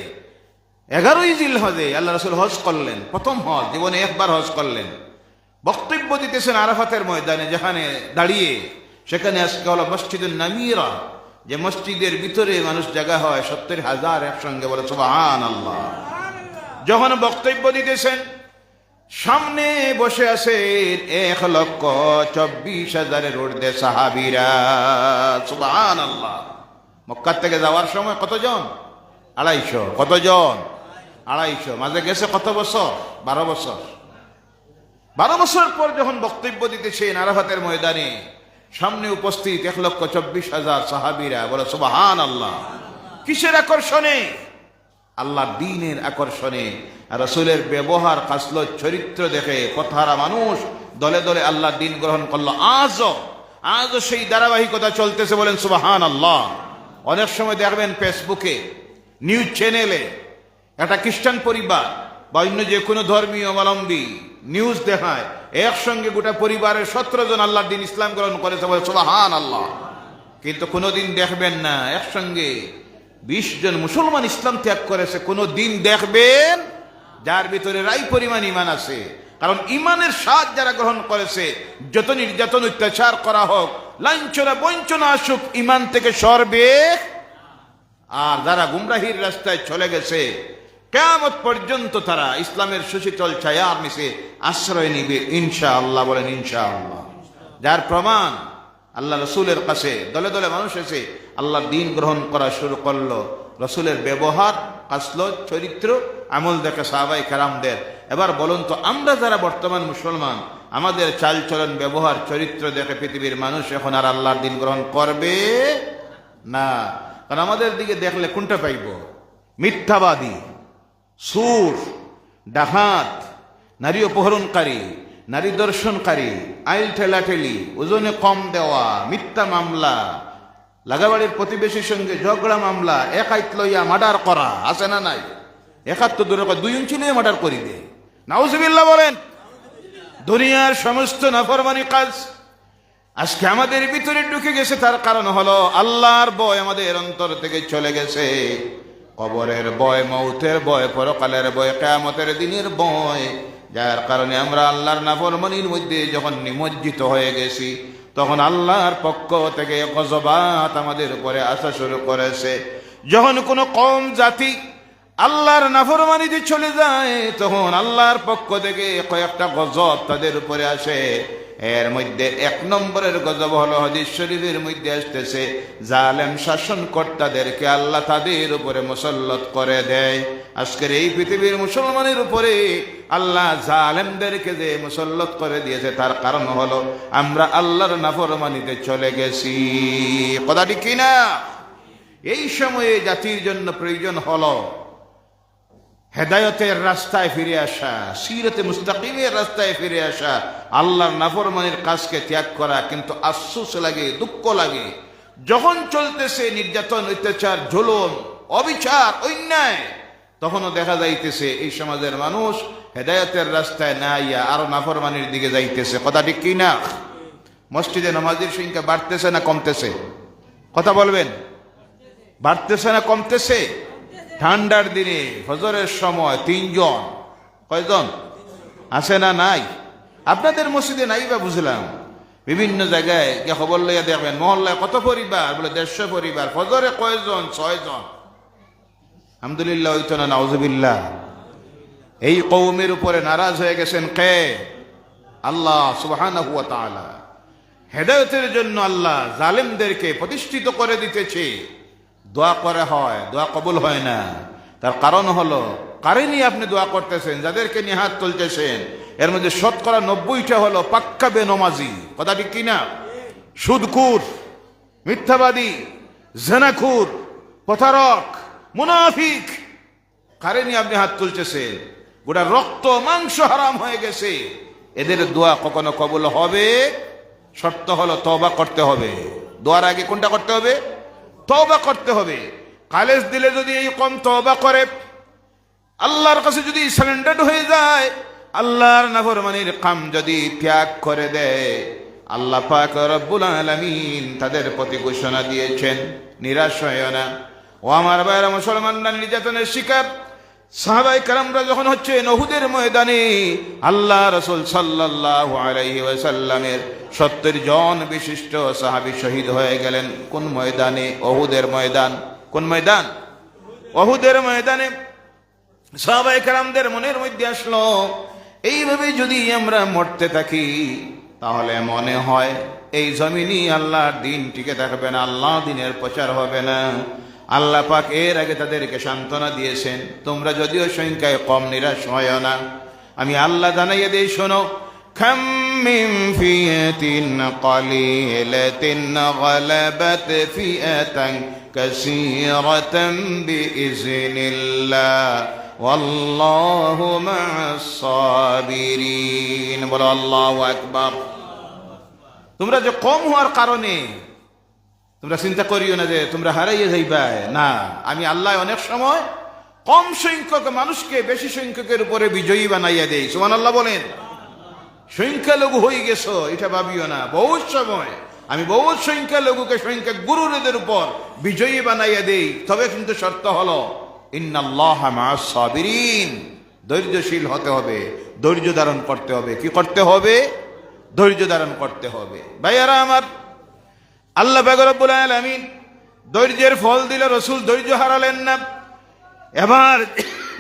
11 জিলহজে আল্লাহ রসুল হজ করলেন। প্রথম হজ, জীবনে একবার হজ করলেন। বক্তব্য দিতেছেন আরাফাতের ময়দানে, যেখানে দাঁড়িয়ে, সেখানে আজকে হলো মসজিদুন নামিরা, যে মসজিদের ভিতরে মানুষ জায়গা হয় 70,000 একসঙ্গে। বলে সুবহানাল্লাহ। যখন বক্তব্য দিতেছেন, সামনে বসে আছে 1,24,000-এর ঊর্ধ্বে সাহাবীরা। সুবহানাল্লাহ। মক্কা থেকে যাওয়ার সময় কতজন? 250। কতজন? 250। মাঝে গেছে কত বছর? 12 বছর। 12 বছর পর যখন বক্তব্য দিতেছেন আরাফাতের ময়দানে, সামনে উপস্থিত 1,24,000 সাহাবীরা। বলে সুবহানাল্লাহ। কিসের আকর্ষণে? আল্লাহর দ্বীনের আকর্ষণে। রাসূলের ব্যবহার, খাসলত, চরিত্র দেখে পথহারা মানুষ দলে দলে আল্লাহর দ্বীন গ্রহণ করলো। আজও সেই ধারাবাহিকতা চলতেছে। বলেন সুবহানাল্লাহ। অনেক সময় দেখবেন ফেসবুকে, নিউজ চ্যানেলে একটা খ্রিস্টান পরিবার বা অন্য যে কোনো ধর্মীয় অবলম্বী নিউজ দেখায়, একসঙ্গে গোটা পরিবারের 17 জন আল্লাহর দ্বীন ইসলাম গ্রহণ করেছে। বলে সুবহানাল্লাহ। কিন্তু কোনোদিন দেখবেন না একসঙ্গে 20 জন মুসলমান ইসলাম ত্যাগ করেছে। কোনো দিন দেখবেন যার ভিতরে রাই পরিমাণ ইমান আছে। কারণ ইমানের স্বাদ যারা গ্রহণ করেছে, যত নির্যাতন অত্যাচার করা হোক, লাঞ্ছনা বঞ্চনা আসুক, ইমান থেকে সরবে। আর যারা গুমরাহির রাস্তায় চলে গেছে, কিয়ামত পর্যন্ত তারা ইসলামের সুশীতল ছায়ার নিচে আশ্রয় নিবে ইনশাআল্লাহ। বলেন ইনশাআল্লাহ। যার প্রমাণ আল্লাহ রসুলের কাছে দলে দলে মানুষ এসে আল্লাহর দ্বীন গ্রহণ করা শুরু করলো। রসুলের ব্যবহার, খাসলত, চরিত্র, আমল দেখে সাহাবায়ে কেরামদের। এবার বলুন তো, আমরা যারা বর্তমান মুসলমান, আমাদের চাল চলন, ব্যবহার, চরিত্র দেখে পৃথিবীর মানুষ এখন আর আল্লাহর দ্বীন গ্রহণ করবে না। কারণ আমাদের দিকে দেখলে কোনটা পাইব? মিথ্যাবাদী, সুর, ডাকাত, নারী অপহরণকারী, নারী দর্শনকারী, আইল ঠেলাঠেলি, ওজনে কম দেওয়া, মিথ্যা মামলা, লাগাবাড়ির প্রতিবেশীর সঙ্গে ঝগড়া মামলা, একাইত লইয়া মার্ডার করা, আছে না নাই? 71 দূরে 2 ইঞ্চি লইয়া মার্ডার করি দে। নাউজুবিল্লাহ বলেন। দুনিয়ার সমস্ত নাফরমানি কাজ আজকে আমাদের ভিতরে ঢুকে গেছে। তার কারণ হলো আল্লাহর ভয় আমাদের অন্তর থেকে চলে গেছে। কবরের ভয়, মৌতের ভয়, পরকালের ভয়, কিয়ামতের দিনের ভয়। যার কারণে আমরা আল্লাহর নাফরমানির মধ্যে যখন নিমজ্জিত হয়ে গেছি, তখন আল্লাহর পক্ষ থেকে গজবাত আমাদের উপরে আসা শুরু করেছে। যখন কোনো কওম জাতি আল্লাহর নাফরমানিতে চলে যায়, তখন আল্লাহর পক্ষ থেকে কয়েকটা গজব তাদের উপরে আসে। এর মধ্যে এক নম্বরের গজব হলো, হাদিস শরীফের মধ্যে আসতেছে, জালেম শাসনকর্তাদেরকে আল্লাহ তাদের উপরে মুসল্লত করে দেয়। আজকের এই পৃথিবীর মুসলমানের উপরে আল্লাহ জালেমদেরকে যে মুসল্লত করে দিয়েছে, তার কারণ হলো আমরা আল্লাহর নাফরমানিতে চলে গেছি। কথাটি কিনা? এই সময়ে জাতির জন্য প্রয়োজন হলো হেদায়তের রাস্তায় ফিরে আসা, সিরাতে মুস্তাকিমের রাস্তায় ফিরে আসা, আল্লাহর নাফরমানির কাজকে ত্যাগ করা। কিন্তু আফসোস লাগে, দুঃখ লাগে, যখন চলতেছে নির্যাতন, অত্যাচার, জুলুম, অবিচার, অন্যায়, তখনও দেখা যাইতেছে এই সমাজের মানুষ হেদায়তের রাস্তায় না ইয়া আরো নাফরমানির দিকে যাইতেছে। কথা ঠিক কিনা? মসজিদে নামাজের সংখ্যা বাড়তেছে না কমতেছে? কথা বলবেন। বাড়তেছে না কমতেছে? ঠান্ডার দিনে ফজরের সময় 3 জন, কয়জন আছে না নাই? আপনাদের মসজিদে নাই বা বুঝলাম, বিভিন্ন জায়গায় গিয়ে খবর লইয়া দেখবেন, মহল্লায় কত পরিবার, বলে 150 পরিবার, ফজরে কয়জন? 6 জন। আলহামদুলিল্লাহ হইতো না, নাউজুবিল্লাহ। এই কওমের উপরে নারাজ হয়ে গেছেন কে? আল্লাহ সুবহানাহু ওয়া তাআলা। হেদায়েতের জন্য আল্লাহ জালেমদেরকে প্রতিষ্ঠিত করে দিতেছে। দোয়া করে হয়, দোয়া কবুল হয় না। তার কারণ হলো, কারে নিয়ে আপনি দোয়া করতেছেন, যাদেরকে নিয়ে হাত তুলতেছেন, এর মধ্যে 90% হলো পাক্কা বেনমাজি। কথা ঠিক কিনা? সুদখুর, মিথ্যাবাদী, জেনাখুর, প্রতারক, মুনাফিক। কারে নিয়ে আপনি হাত তুলতেছেন? গোটা রক্ত মাংস হারাম হয়ে গেছে। এদের দোয়া কখনো কবুল হবে? শর্ত হলো তওবা করতে হবে। দোয়ার আগে কোনটা করতে হবে? তওবা করতে হবে। খালেস দিলে যদি এই কম তওবা করে, আল্লাহর কাছে যদি সারেন্ডার হয়ে যায়, আল্লাহর নাফরমানির কাম যদি ত্যাগ করে দেয়, আল্লাহ পাক রব্বুল আলামিন তাদের প্রতি ঘোষণা দিয়েছেন, নিরাশ হয় না। ও আমার ভাইরা মুসলমানরা, নির্যাতনের শিকার সাহাবায়ে কেরামরা যখন হচ্ছে উহুদের ময়দানে, আল্লাহ রাসূল সাল্লাল্লাহু আলাইহি ওয়াসাল্লামের 70 জন বিশিষ্ট সাহাবী শহীদ হয়ে গেলেন। কোন ময়দানে? উহুদের ময়দান। কোন ময়দান? উহুদের ময়দানে। সাহাবায়ে কেরামদের মনের মধ্যে আসলো, এইভাবে যদি আমরা মরতে থাকি, তাহলে মনে হয় এই জমিনই আল্লাহর দিন টিকে থাকবে না, আল্লাহ দিনের প্রচার হবে না। আল্লাহ পাক এর আগে তাদেরকে সান্ত্বনা দিয়েছেন, তোমরা যদিও সংখ্যায় কম, নিরাশ হয় না। আমি আল্লাহ জানাইয়ে দেই, শোনো, কাম মিন ফিয়াতিন কালিলাতিন গালাবাত ফিয়াতান কাসীরাতান বিইজনিল্লাহ ওয়াল্লাহু মা'আস সাবিরিন। বলো আল্লাহু আকবার। তোমরা যে কম হওয়ার কারণে তোমরা চিন্তা করিও না যে তোমরা হারাইয়ে যাইবা, না। আমি আল্লাহ অনেক সময় কম সংখ্যক মানুষকে বেশি সংখ্যকের উপরে বিজয়ী বানাইয়া দেই। সুবহানাল্লাহ বলেন। সংখ্যালঘু হয়ে গেছো এটা ভাবিও না। বহুত সময় আমি বহুত সংখ্যালঘুকে সংখ্যা গুরুদের উপর বিজয়ী বানাইয়া দেই। তবে কিন্তু শর্ত হলো, ইন্নাল্লাহা মা'আস সাবিরিন। ধৈর্যশীল হতে হবে, ধৈর্য ধারণ করতে হবে। কি করতে হবে? ধৈর্য ধারণ করতে হবে। ভাইয়ারা আমার, আল্লাহ পাক রব্বুল আলামিন ধৈর্যের ফল দিলে রাসূল ধৈর্য হারালেন না। এবার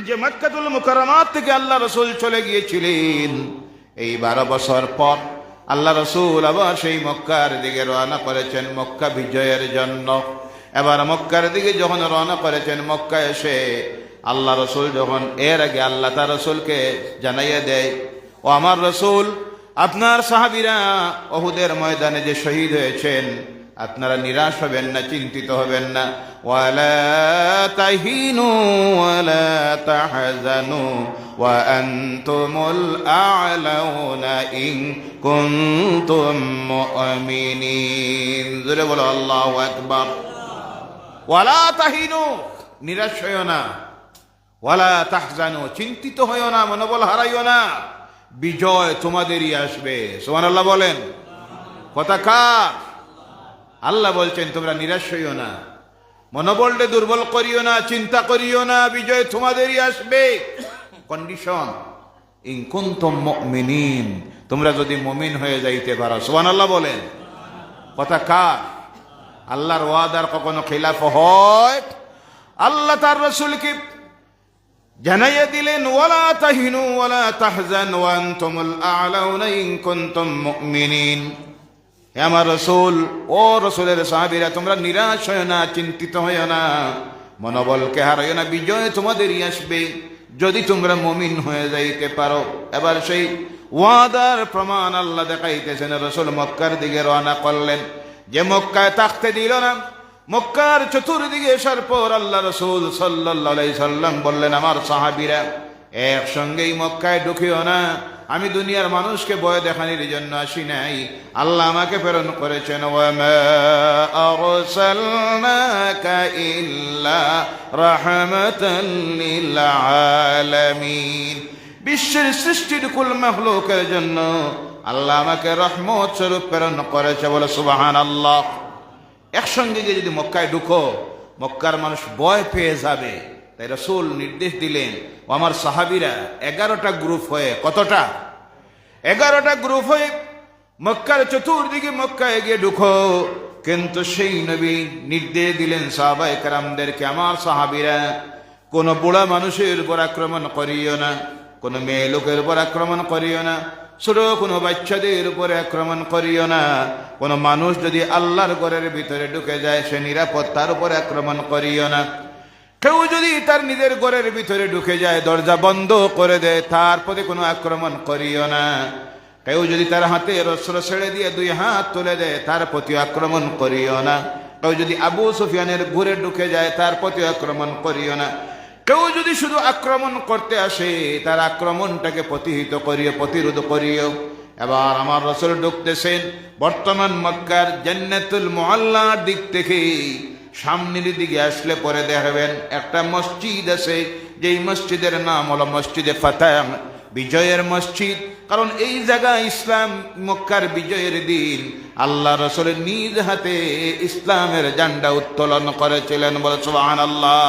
যে মক্কাতুল মুকাররমাত থেকে আল্লাহ রাসূল চলে গিয়েছিলেন, এই 12 বছর পর আল্লাহ রাসূল আবার সেই মক্কার দিকে রওনা করেছেন মক্কা বিজয়ের জন্য। এবার মক্কার দিকে যখন রওনা করেছেন, মক্কা এসে আল্লাহ রাসূল যখন এর আগে আল্লাহ তার রাসূলকে জানাইয়া দেয়, ও আমার রাসূল, আপনার সাহাবীরা উহুদের ময়দানে যে শহীদ হয়েছেন, আপনারা নিরাশ হবেন না, চিন্তিত হবেন না। ওয়ালা তাহিনু ওয়ালা তাহজানু ওয়া আনতুমুল আ'লাউনা ইন কুনতুম মুমিনিন। জোরে বলো আল্লাহু আকবার। ওয়ালা তাহিনু, নিরাশ হইও না। ওয়ালা তাহজানু, চিন্তিত হইও না, মনোবল হারাইও না। বিজয় তোমাদেরই আসবে। সুবহানাল্লাহ বলেন। কথা কার? আল্লাহ বলছেন তোমরা নিরাশ হইও না। মনোবলটা দুর্বল করিও না, চিন্তা করিও না, বিজয় তোমাদেরই আসবে। কন্ডিশন ইন কুনতুম মুমিনিন, তোমরা যদি মুমিন হয়ে যাইতে পারো। সুবহানাল্লাহ বলেন। কথা কার? আল্লাহর ওয়াদার কখনো খিলাফ হয়? আল্লাহ তার রাসূলকে জানাইয়া দিলেন, ওয়ালা তাহিনু ওয়ালা তাহজানু ওয়া আনতুমুল আ'লাউনা ইন কুনতুম মুমিনিন। হে আমার রাসূল, ও রাসূলের সাহাবীরা, তোমরা নিরাশ হয় না, চিন্তিত হয় না, মনোবলকে হারাইও না, বিজয় তোমাদেরই আসবে যদি তোমরা মুমিন হয়ে যাইতে পারো। এবার সেই ওয়াদার প্রমাণ আল্লাহ দেখাইতেছেন। রাসূল মক্কার দিকে রওনা করলেন, যে মক্কায় থাকতে দিল না। মক্কার চতুর্দিকে আসার পর আল্লাহ রাসূল সাল্লাল্লাহু আলাইহি সাল্লাম বললেন, আমার সাহাবীরা একসঙ্গেই মক্কায় ঢুকিও না, আমি দুনিয়ার মানুষকে ভয় দেখানোর জন্য আসি নাই, আল্লাহ আমাকে প্রেরণ করেছেন। ওয়া মা আরসালনাকা ইল্লা রাহমাতাল লিল আলামিন, বিশ্বের সৃষ্টির কুল মাখলুকের জন্য আল্লাহ আমাকে রহমত স্বরূপ প্রেরণ করেছে। বলে সুবহানাল্লাহ। একসঙ্গে গিয়ে যদি মক্কায় ঢুকো, মক্কার মানুষ ভয় পেয়ে যাবে। তাই রাসূল নির্দেশ দিলেন, ও আমার সাহাবীরা 11টা গ্রুপ হয়ে, কতটা? 11টা গ্রুপ হয়ে মক্কার চতুর্দিকে মক্কায় গিয়ে ঢুকো। কিন্তু সেই নবী নির্দেশ দিলেন সাহাবায়ে কেরামদেরকে, আমার সাহাবীরা, কোন বুড়া মানুষের উপর আক্রমণ করিও না, কোন মেয়ে লোকের উপর আক্রমণ করিও না, ছোট কোনো বাচ্চাদের উপরে আক্রমণ করিও না। কোন মানুষ যদি আল্লাহর ঘরের ভিতরে ঢুকে যায়, সে নিরাপদ, তার উপরে আক্রমণ করিও না। কেউ যদি তার নিজের ঘরের ভিতরে ঢুকে যায়, দরজা বন্ধ করে দেয়, তার প্রতি কোনো আক্রমণ করিও না। কেউ যদি তার হাতে অস্ত্র ছেড়ে দিয়ে 2 হাত তুলে দেয়, তার প্রতি আক্রমণ করিও না। কেউ যদি আবু সুফিয়ানের ঘরে ঢুকে যায়, তার প্রতি আক্রমণ করিও না। কেউ যদি শুধু আক্রমণ করতে আসে, তার আক্রমণটাকে প্রতিহত করিও, প্রতিরোধ করিও। এবার আমার রাসূল ঢুকতেছেন বর্তমান মক্কার জান্নাতুল মুআল্লার দিক থেকে। সামনের দিকে আসলে পরে দেখবেন একটা মসজিদ আছে, যেই মসজিদের নাম হলো মসজিদে ফাতাহ, বিজয়ের মসজিদ। কারণ এই জায়গা ইসলাম মক্কার বিজয়ের দিন আল্লাহ রাসূলের নিজ হাতে ইসলামের ঝান্ডা উত্তোলন করেছিলেন। বলে সুবহানাল্লাহ।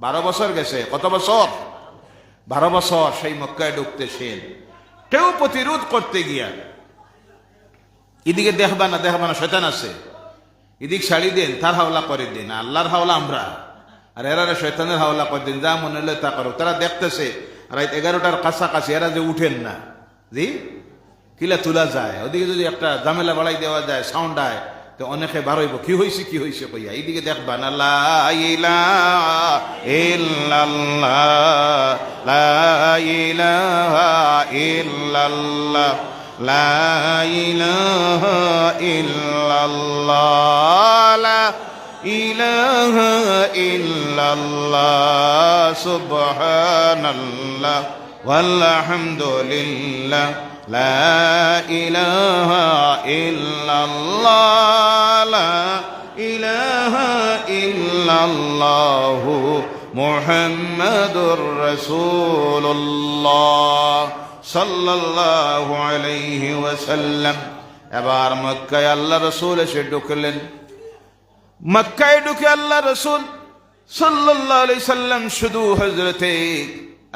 12 বছর গেছে। কত বছর? 12 বছর সেই মক্কায় ঢুকতেছেন। কেউ প্রতিরোধ করতে গিয়া, এদিকে দেখবা না শয়তান আছে, এদিক ছাড়ি দেন, তার হাওলা করে দিন। আল্লাহর হাওলা আমরা, আর এরা শয়তানের হাওলা করে দিন, যা মনে হলে তা করো। তারা দেখতেছে রাত 11টার কাছাকাছি, এরা যে উঠেন না, জি কিলা তোলা যায়, ওদিকে যদি একটা ঝামেলা বাড়াই দেওয়া যায়, সাউন্ড আয়, তো অনেকে বারইব, কি হয়েছে কইয়া। এইদিকে দেখবা না, লা ইলাহা ইল্লাল্লাহ, লা ইলাহা ইল্লাল্লাহ, লা ইলাহা ইল্লাল্লাহ, লা ইলাহা ইল্লাল্লাহ, সুবহানাল্লাহ ওয়ালহামদুলিল্লাহ, লা ইলাহা ইল্লাল্লাহ, লা ইলাহা ইল্লাল্লাহু মুহাম্মাদুর রাসূলুল্লাহ সাল্লাল্লাহু আলাইহি ওয়াসাল্লাম। এবার মক্কায় আল্লাহ রাসূল এসে ঢুকলেন। মক্কায় ঢুকে আল্লাহ রাসূল সাল্লাল্লাহু আলাইহি সাল্লাম শুধু হযরতে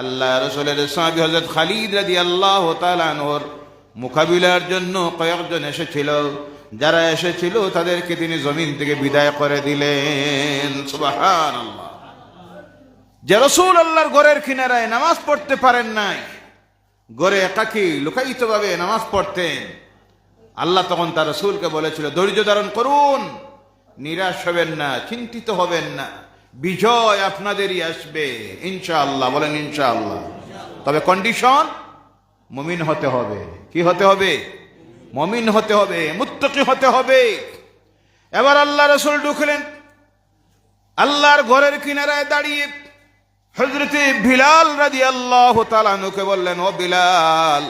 আল্লাহ রাসূলের সাহাবী হযরত খালিদ রাদিয়াল্লাহু তাআলা আনহুর মোকাবিলার জন্য কয়েকজন এসেছিল। যারা এসেছিল তাদেরকে তিনি জমিন থেকে বিদায় করে দিলেন। সুবহানাল্লাহ। যে রাসূল আল্লাহর ঘরের কিনারায় নামাজ পড়তে পারেন নাই, ঘরে একাকী লুকায়িতভাবে নামাজ পড়তেন, আল্লাহ তখন তার রাসূলকে বলেছিল, ধৈর্য ধারণ করুন, নিরাশ হবেন না, চিন্তিত হবেন না, বিজয় আপনাদেরই আসবে ইনশাআল্লাহ। বলেন ইনশাআল্লাহ। তবে কন্ডিশন, মুমিন হতে হবে। কি হতে হবে? মুমিন হতে হবে, মুত্তাকি হতে হবে। এবার আল্লাহ রাসূল ঢুকলেন। আল্লাহর ঘরের কিনারায় দাঁড়িয়ে হযরতে বিলাল রাদিয়াল্লাহু তাআলা আনহুকে বললেন, ও বিলাল,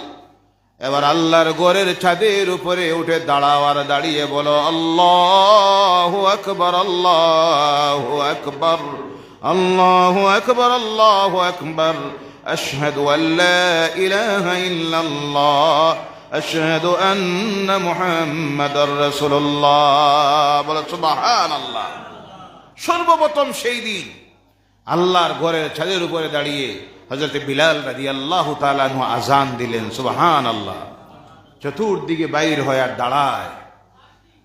এবার আল্লাহর ঘরের ছাদের উপরে উঠে দাঁড়াও, আর দাঁড়িয়ে বলো, আল্লাহু আকবার, আল্লাহু আকবার, আল্লাহু আকবার, আল্লাহু আকবার, আশহাদু আল্লা ইলাহা ইল্লাল্লাহ, আশহাদু আন্না মুহাম্মাদার রাসূলুল্লাহ। বলো সুবহানাল্লাহ। সর্বপ্রথম সেই দিন আল্লাহর ঘরের ছাদের উপরে দাঁড়িয়ে হযরত বিলাল রাদিয়াল্লাহু তাআলা আনহু আযান দিলেন। সুবহানাল্লাহ। চতুর্দিকে বাইর হয় আর দাঁড়ায়,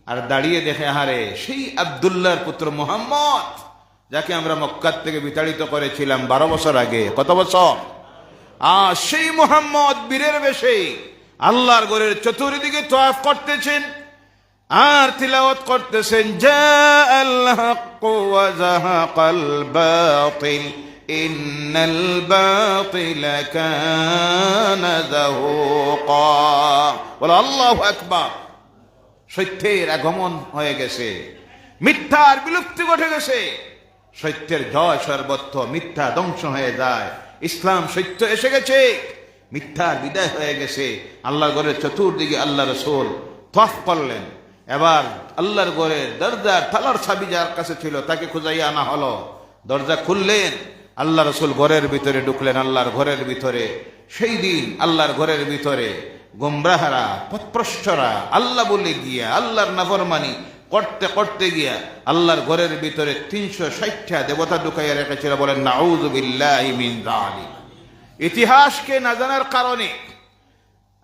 আর দাঁড়িয়ে দেখে হারে সেই আব্দুল্লাহর পুত্র মুহাম্মদ, যাকে আমরা মক্কা থেকে বিতাড়িত করেছিলাম 12 বছর আগে। কত বছর? সেই মুহাম্মদ বীরের বেশে আল্লাহর ঘরের চতুর্দিকে তাওয়াফ করতেছেন আর তিলাওয়াত করতেছেন, জাআল হাক্কু ওয়া যাহাকাল বাতিল ইন্নাল বাতিলা কানা যাহুকা। বলো আল্লাহু আকবার। সত্যের আগমন হয়ে গেছে, মিথ্যার বিলুপ্তি ঘটে গেছে, সত্যের জয় সর্বত্র, মিথ্যা ধ্বংস হয়ে যায়, ইসলাম সত্য এসে গেছে, মিথ্যার বিদায় হয়ে গেছে। আল্লাহর ঘরের চতুর্দিকে আল্লাহ রাসূল তাওয়াফ করলেন। এবার আল্লাহর ঘরের দরজার তালার চাবি যার কাছে ছিল তাকে খুঁজাইয়া আনা হলো। দরজা খুললেন, আল্লাহ রাসূল ঘরের ভিতরে ঢুকলেন। আল্লাহর ঘরের ভিতরে সেই দিন আল্লাহর ঘরের ভিতরে গোমরাহরা, পথভ্রষ্টরা আল্লাহ বলে গিয়া আল্লাহর নাফরমানি করতে করতে গিয়া আল্লাহর ঘরের ভিতরে 360টা দেবতা ঢুকাইয়া রেখেছিল। বলেন নাউযু বিল্লাহি মিন যালিক। ইতিহাসকে না জানার কারণে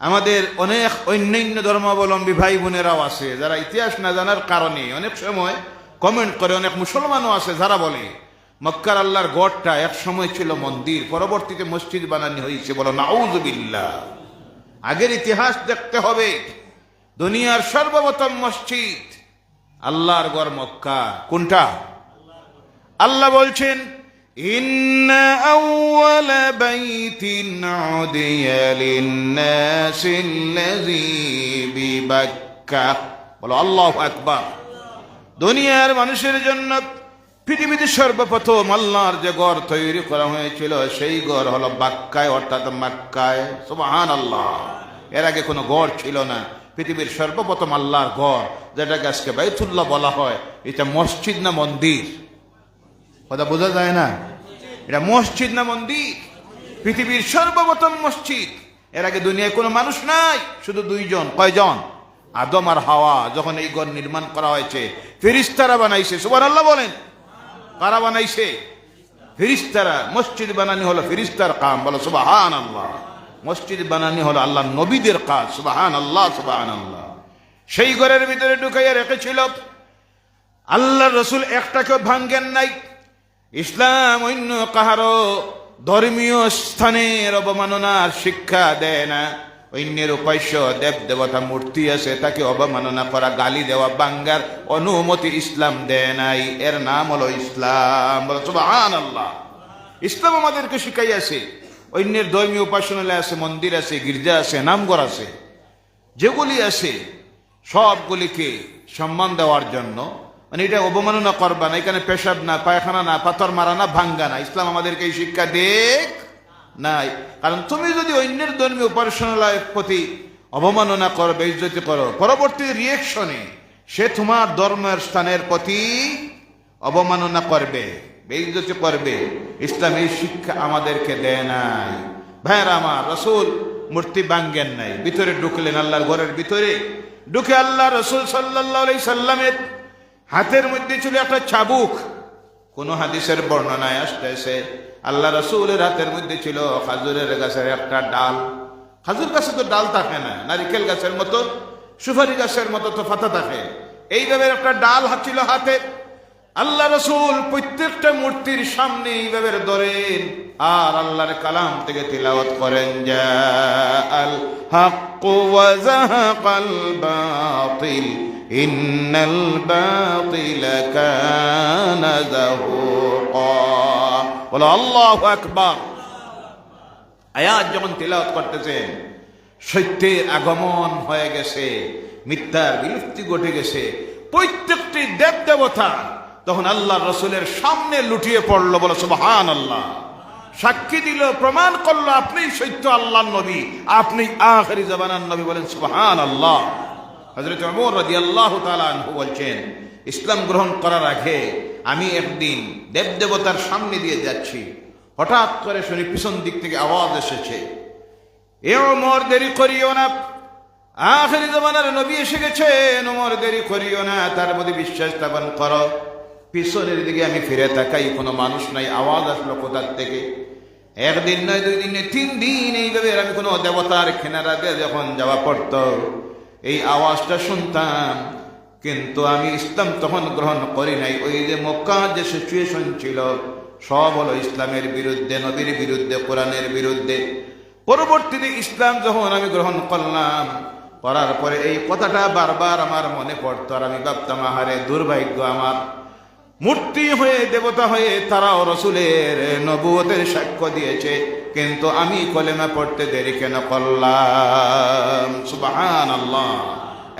আমাদের অনেক অন্যান্য ধর্মাবলম্বী ভাই বোনেরাও আছে যারা ইতিহাস না জানার কারণে অনেক সময় কমেন্ট করে। অনেক মুসলমানও আছে যারা বলে মক্কার আল্লাহর গড়টা এক সময় ছিল মন্দির, পরবর্তীতে মসজিদ বানানো হয়েছে। বলো নাউযু বিল্লাহ। আগের ইতিহাস দেখতে হবে। দুনিয়ার সর্বপ্রথম মসজিদ আল্লাহর গড় মক্কা। কোনটা? আল্লাহ বলছেন ইন্না আউওয়ালা বাইতিন উদিয়া লিন-নাসি আল্লাযী বিবাক্কা। বলো আল্লাহু আকবার। দুনিয়ার মানুষের জন্য পৃথিবীতে সর্বপ্রথম আল্লাহর যে ঘর তৈরি করা হয়েছিল সেই ঘর হলো বাক্কায়, অর্থাৎ মক্কায়। সুবহানাল্লাহ। এর আগে কোনো ঘর ছিল না। পৃথিবীর সর্বপ্রথম আল্লাহর ঘর, যেটাকে আজকে বাইতুল্লাহ বলা হয়, এটা মসজিদ না মন্দির? কথা বোঝা যায় না? এটা মসজিদ না মন্দির? পৃথিবীর সর্বপ্রথম মসজিদ। এর আগে দুনিয়ায় কোনো মানুষ নাই, শুধু দুইজন। কয়জন? আদম আর হাওয়া। যখন এই ঘর নির্মাণ করা হয়েছে ফেরেশতারা বানাইছে। সুবহানাল্লাহ বলেন। কারা বানাইছে? ফেরেশতারা। মসজিদ বানানি হলো ফেরেশতার কাম। বলো সুবহানাল্লাহ। মসজিদ বানানি হলো আল্লাহ নবীদের কাজ। সুবহানাল্লাহ সুবহানাল্লাহ। সেই ঘরের ভিতরে ঢুকাইয়া রেখেছিল। আল্লাহ রাসূল একটাকেও ভাঙ্গেন নাই। ইসলাম অন্য কাহারও ধর্মীয় স্থানের অবমাননার শিক্ষা দেয় না। অন্যের উপাস্য দেব দেবতা মূর্তি আছে, তাকে অবমাননা করা, গালি দেওয়া, বাঙ্গার অনুমতি ইসলাম দেয় নাই। এর নাম হলো ইসলাম। বলো সুবহানাল্লাহ। ইসলাম আমাদেরকে শিখাইয়াছে অন্যের ধর্মীয় উপাসনালয় আছে, মন্দির আছে, গির্জা আছে, নামঘর আছে, যেগুলি আছে সবগুলিকে সম্মান দেওয়ার জন্য। মানে এটা অবমাননা করবা না, এখানে পেশাব না, পায়খানা না, পাথর মারা না, ভাঙ্গা না। ইসলাম আমাদেরকে এই শিক্ষা দেখ নাই। কারণ তুমি যদি অন্যের ধর্মীয় উপাসনালয়ের প্রতি অবমাননা করো, বেইজ্জতি করো, পরবর্তী রিয়েকশনে সে তোমার ধর্মের স্থানের প্রতি অবমাননা করবে, বেইজ্জতি করবে। ইসলাম এই শিক্ষা আমাদেরকে দেয় নাই। ভাইরা আমার, রাসূল মূর্তি ভাঙ্গেন নাই। ভিতরে ঢুকলেন, আল্লাহর ঘরের ভিতরে ঢুকে আল্লাহ রাসূল সাল্লাল্লাহু আলাইহি সাল্লামের হাতের মধ্যে ছিল একটা চাবুক। কোন হাদিসের বর্ণনায় আসতেছে আল্লাহ রাসূলের হাতের মধ্যে ছিল খাজুরের গাছের একটা ডাল। খাজুর গাছে তো ডাল থাকে না, নারিকেল গাছের মতো, সুপারি গাছের মতো তো পাতা থাকে। এইভাবে একটা ডাল ছিল হাতে। আল্লাহ রাসূল প্রত্যেকটা মূর্তির সামনে এইভাবে ধরেন আর আল্লাহর কালাম থেকে তিলাওয়াত করেন, জাআল হাক্কু ওয়া যাহাকাল বাতিল ইন্নাল বাতিলা কানা যাহুকা। বলো আল্লাহু আকবার। আয়াত যখন তিলাওয়াত করতেছেন, সত্যের আগমন হয়ে গেছে, মিথ্যার বিলুপ্তি ঘটে গেছে। প্রত্যেকটি দেব দেবতা তখন আল্লাহ রাসূলের সামনে লুটিয়ে পড়লো। বলো সুবহানাল্লাহ। সাক্ষী দিল, প্রমাণ করলো আপনি সত্য আল্লাহর নবী, আপনি আখিরি জামানার নবী। বলেন সুবহানাল্লাহ। হযরত ওমর রাদিয়াল্লাহু তাআলা আনহু বলছেন, ইসলাম গ্রহণ করার আগে আমি একদিন দেব দেবতার সামনে দিয়ে যাচ্ছি, হঠাৎ করে শুনি পিছন দিক থেকে আওয়াজ এসেছে, এ ওমর দেরি করিও না, আখিরি জামানার নবী এসে গেছেন, ওমর দেরি করিও না, তার প্রতি বিশ্বাস স্থাপন করো। পিছনের দিকে আমি ফিরে তাকাই, কোনো মানুষ নাই। আওয়াজ আসলো কোথার থেকে? একদিন নয়, 2 দিন নয়, 3 দিন এইভাবে আমি কোনো দেবতার কিনারা দিয়ে যখন যাওয়া পড়তো এই আওয়াজটা শুনতাম, কিন্তু আমি ইসলাম তখন গ্রহণ করি নাই। ওই যে মক্কার যে সিচুয়েশন ছিল সব হলো ইসলামের বিরুদ্ধে, নবীর বিরুদ্ধে, কোরআনের বিরুদ্ধে। পরবর্তীতে ইসলাম যখন আমি গ্রহণ করলাম, করার পরে এই কথাটা বারবার আমার মনে পড়তো, আর আমি ভাবতাম আহারে দুর্ভাগ্য আমার, মূর্তি হয়ে দেবতা হয়ে তারাও রসুলের নবুয়তের সাক্ষ্য দিয়েছে, কিন্তু আমি কলেমা পড়তে দেরি কেন করলাম? সুবহানাল্লাহ।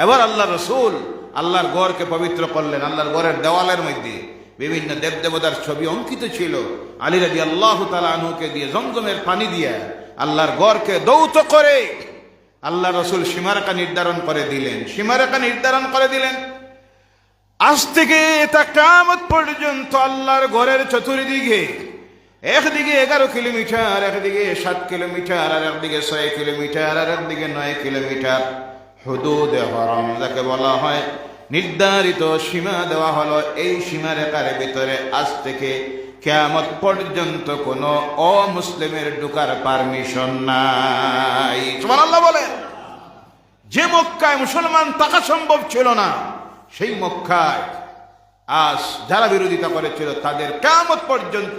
এবার আল্লাহ রসুল আল্লাহর ঘরকে পবিত্র করলেন। আল্লাহর ঘরের দেওয়ালের মধ্যে বিভিন্ন দেবদেবতার ছবি অঙ্কিত ছিল। আলী রাদিয়াল্লাহু তাআলা আনহুকে দিয়ে জমজমের পানি দিয়ে আল্লাহর ঘরকে দৌত করে আল্লাহ রসুল সীমারেখা নির্ধারণ করে দিলেন। সীমারেখা নির্ধারণ করে দিলেন, আজ থেকে তা কিয়ামত পর্যন্ত আল্লাহর ঘরের চতুর্দিকে, একদিকে 11 কিলোমিটার, একদিকে 7 কিলোমিটার, আর একদিকে 6 কিলোমিটার, আর একদিকে 9 কিলোমিটার হুদুদে হরম যাকে বলা হয়, নির্ধারিত সীমা দেওয়া হলো। এই সীমারেখার ভিতরে আজ থেকে কিয়ামত পর্যন্ত কোনো অমুসলিমের ঢোকার পারমিশন নাই। সুবহানাল্লাহ বলেন। যে মক্কায় মুসলমান থাকা সম্ভব ছিল না, সেই মক্কায় আজ যারা বিরোধিতা করেছিল তাদের কিয়ামত পর্যন্ত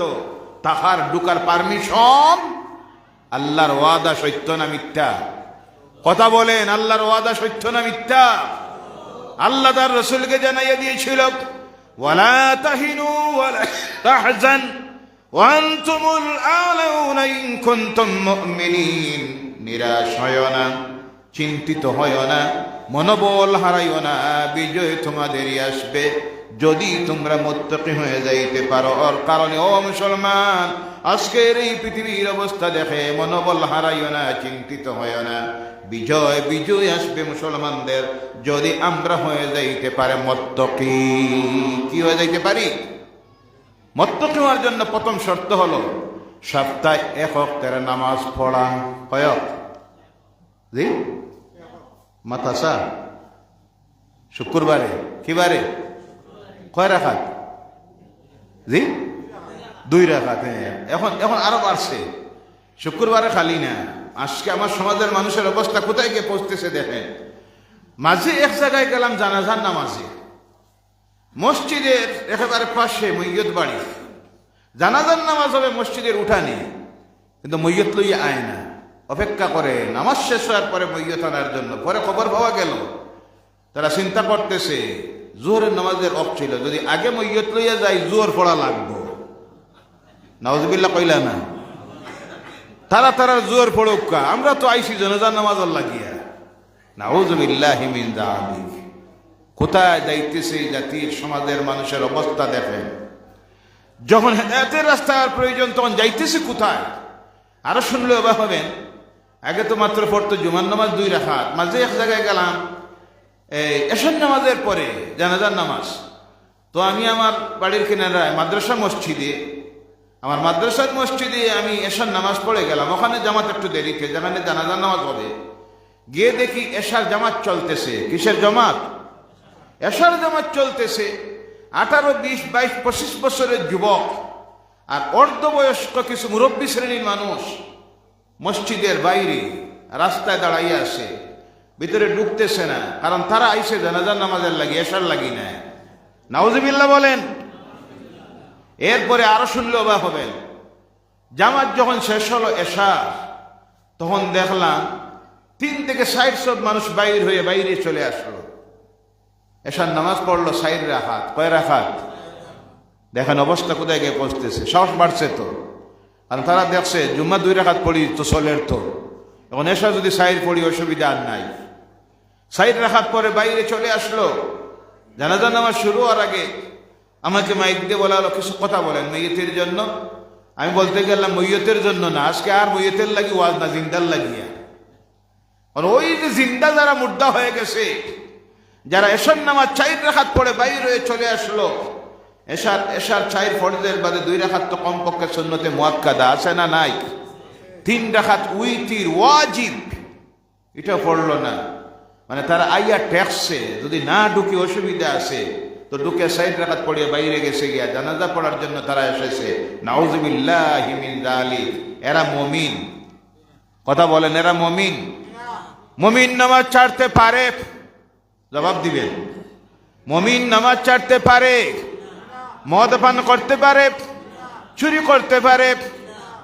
তাহার ঢোকার পারমিশন। আল্লাহর ওয়াদা সত্য না মিথ্যা? কথা বলেন, আল্লাহর ওয়াদা সত্য না মিথ্যা? আল্লাহ তার রাসূলকে জানাইয়া দিয়েছিল, ওয়ালা তাহিনু ওয়ালা তাহজান ওয়া আনতুমুল আ'লাউনা ইন কুনতুম মুমিনিন। নিরাশ হয়ো না, চিন্তিত হয়ো না, মনোবল হারাইও না, বিজয় তোমাদেরই আসবে যদি তোমরা মুত্তাকি হয়ে যাইতে পারো। ওর কারণে ও মুসলমান, আজকের এই পৃথিবীর অবস্থা দেখে মনোবল হারাইও না, চিন্তিত হয়ো না, বিজয় বিজয় আসবে মুসলমানদের যদি আমরা হয়ে যাইতে পারে মুত্তাকি। কি হয়ে যাইতে পারি? মুত্তাকি হওয়ার জন্য প্রথম শর্ত হলো সপ্তাহে 1 ওয়াক্তের নামাজ পড়া। কয় ওয়াক্ত? জি মাতাসা শুক্রবারে, কিবারে? কয় রাকাত? জি 2 রাকাত। এখন এখন আরো বাড়ছে, শুক্রবারে খালি না। আজকে আমার সমাজের মানুষের অবস্থা কোথায় গিয়ে পৌঁছতেছে দেখেন। মাঝে এক জায়গায় গেলাম জানাজার নামাজে, মসজিদের একেবারে পাশে মৈয়ত বাড়ি, জানাজার নামাজ হবে মসজিদের উঠানে, কিন্তু মৈয়ত লইয়া আয় না, অপেক্ষা করে নামাজ শেষ হওয়ার পরে মৈয়ত আনার জন্য। পরে খবর পাওয়া গেল, তারা চিন্তা করতেছে জোহরের নামাজের অফ ছিল, যদি আগে মৈয়ত লইয়া যাই জোহর পড়া লাগবো। নাউজুবিল্লাহ কইলা না? তারা জোহর পড়ুকা, আমরা তো আইসি জানাজার নামাজ লাগিয়া। নাউজুবিল্লাহি মিন যালিক। কোথায় যাইতেছে জাতির সমাজের মানুষের অবস্থা দেখেন। যখন হেদায়েতের রাস্তার প্রয়োজন তখন যাইতেছে কোথায়? আরো শুনলে অবাক হবেন, আগে তো মাত্র পড়তো জুমার নামাজ 2 রাকাত, মাঝে এক জায়গায় গেলাম এই এশার নামাজের পরে জানাজার নামাজ। তো আমি আমার বাড়ির কিনারায় মাদ্রাসা মসজিদে, আমার মাদ্রাসার মসজিদে আমি এশার নামাজ পড়ে গেলাম। ওখানে জামাত একটু দেরিতে, যেখানে জানাজার নামাজ হবে, গিয়ে দেখি এশার জামাত চলতেছে। কিসের জামাত? এশার জামাত চলতেছে। 18, 20, 22, 25 বছরের যুবক আর অর্ধবয়স্ক কিছু মুরব্বী শ্রেণীর মানুষ মসজিদের বাইরে রাস্তায় দাঁড়াইয়া আছে, ভিতরে ঢুকতেছে না, কারণ তারা আইসে জানাজার নামাজের লাগি, এশার লাগি না। নাউজুবিল্লাহ বলেন। এরপরে আরো শুনলে অবাক হবেন, জামাত যখন শেষ হলো এশা, তখন দেখলাম 3 থেকে 60 মানুষ বাইরে চলে আসলো। এশার নামাজ পড়লো 60 রাকাত। কয় রাকাত? দেখেন অবস্থা কোথায় গিয়ে পৌঁছতেছে। সাহস বাড়ছে তো, কারণ তারা দেখছে জুম্মা 2 রাকাত পড়ি তো চলের তো, এখন এশা যদি 60 পড়ি অসুবিধা আর নাই। 60 রাকাত পরে বাইরে চলে আসলো। জানাজার নামাজ শুরু হওয়ার আগে আমাকে মাইক দিয়ে বলা হলো কিছু কথা বলেন মৈয়তের জন্য। আমি বলতে গেলাম মৈয়তের জন্য না, আজকে আর মৈয়তের লাগি ওয়াজ না, জিন্দার লাগিয়া। আর ওই যে জিন্দা যারা মুর্দা হয়ে গেছে, যারা এশার নামাজ 4 রাকাত পড়ে বাইরে চলে আসলো, এশার 4 ফরজের বাদে 2 রাকাত তো কমপক্ষে সুন্নতে মুআক্কাদা আছে না নাই? 3 রাকাত উইতির ওয়াজিব, এটা পড়লো না। মানে তারা আইয়া ট্যাক্সে যদি না ঢুকি অসুবিধা আছে, তো তো ঢুকে 60 রাকাত পড়িয়ে বাইরে গেছে গিয়া জানাজা পড়ার জন্য তারা এসেছে। নাউযুবিল্লাহি মিন যালিক। এরা মুমিন? কথা বলেন, এরা মুমিন? মুমিন নামাজ ছাড়তে পারে? জবাব দিবেন। মুমিন নামাজ ছাড়তে পারে? মদ পান করতে পারে, চুরি করতে পারে,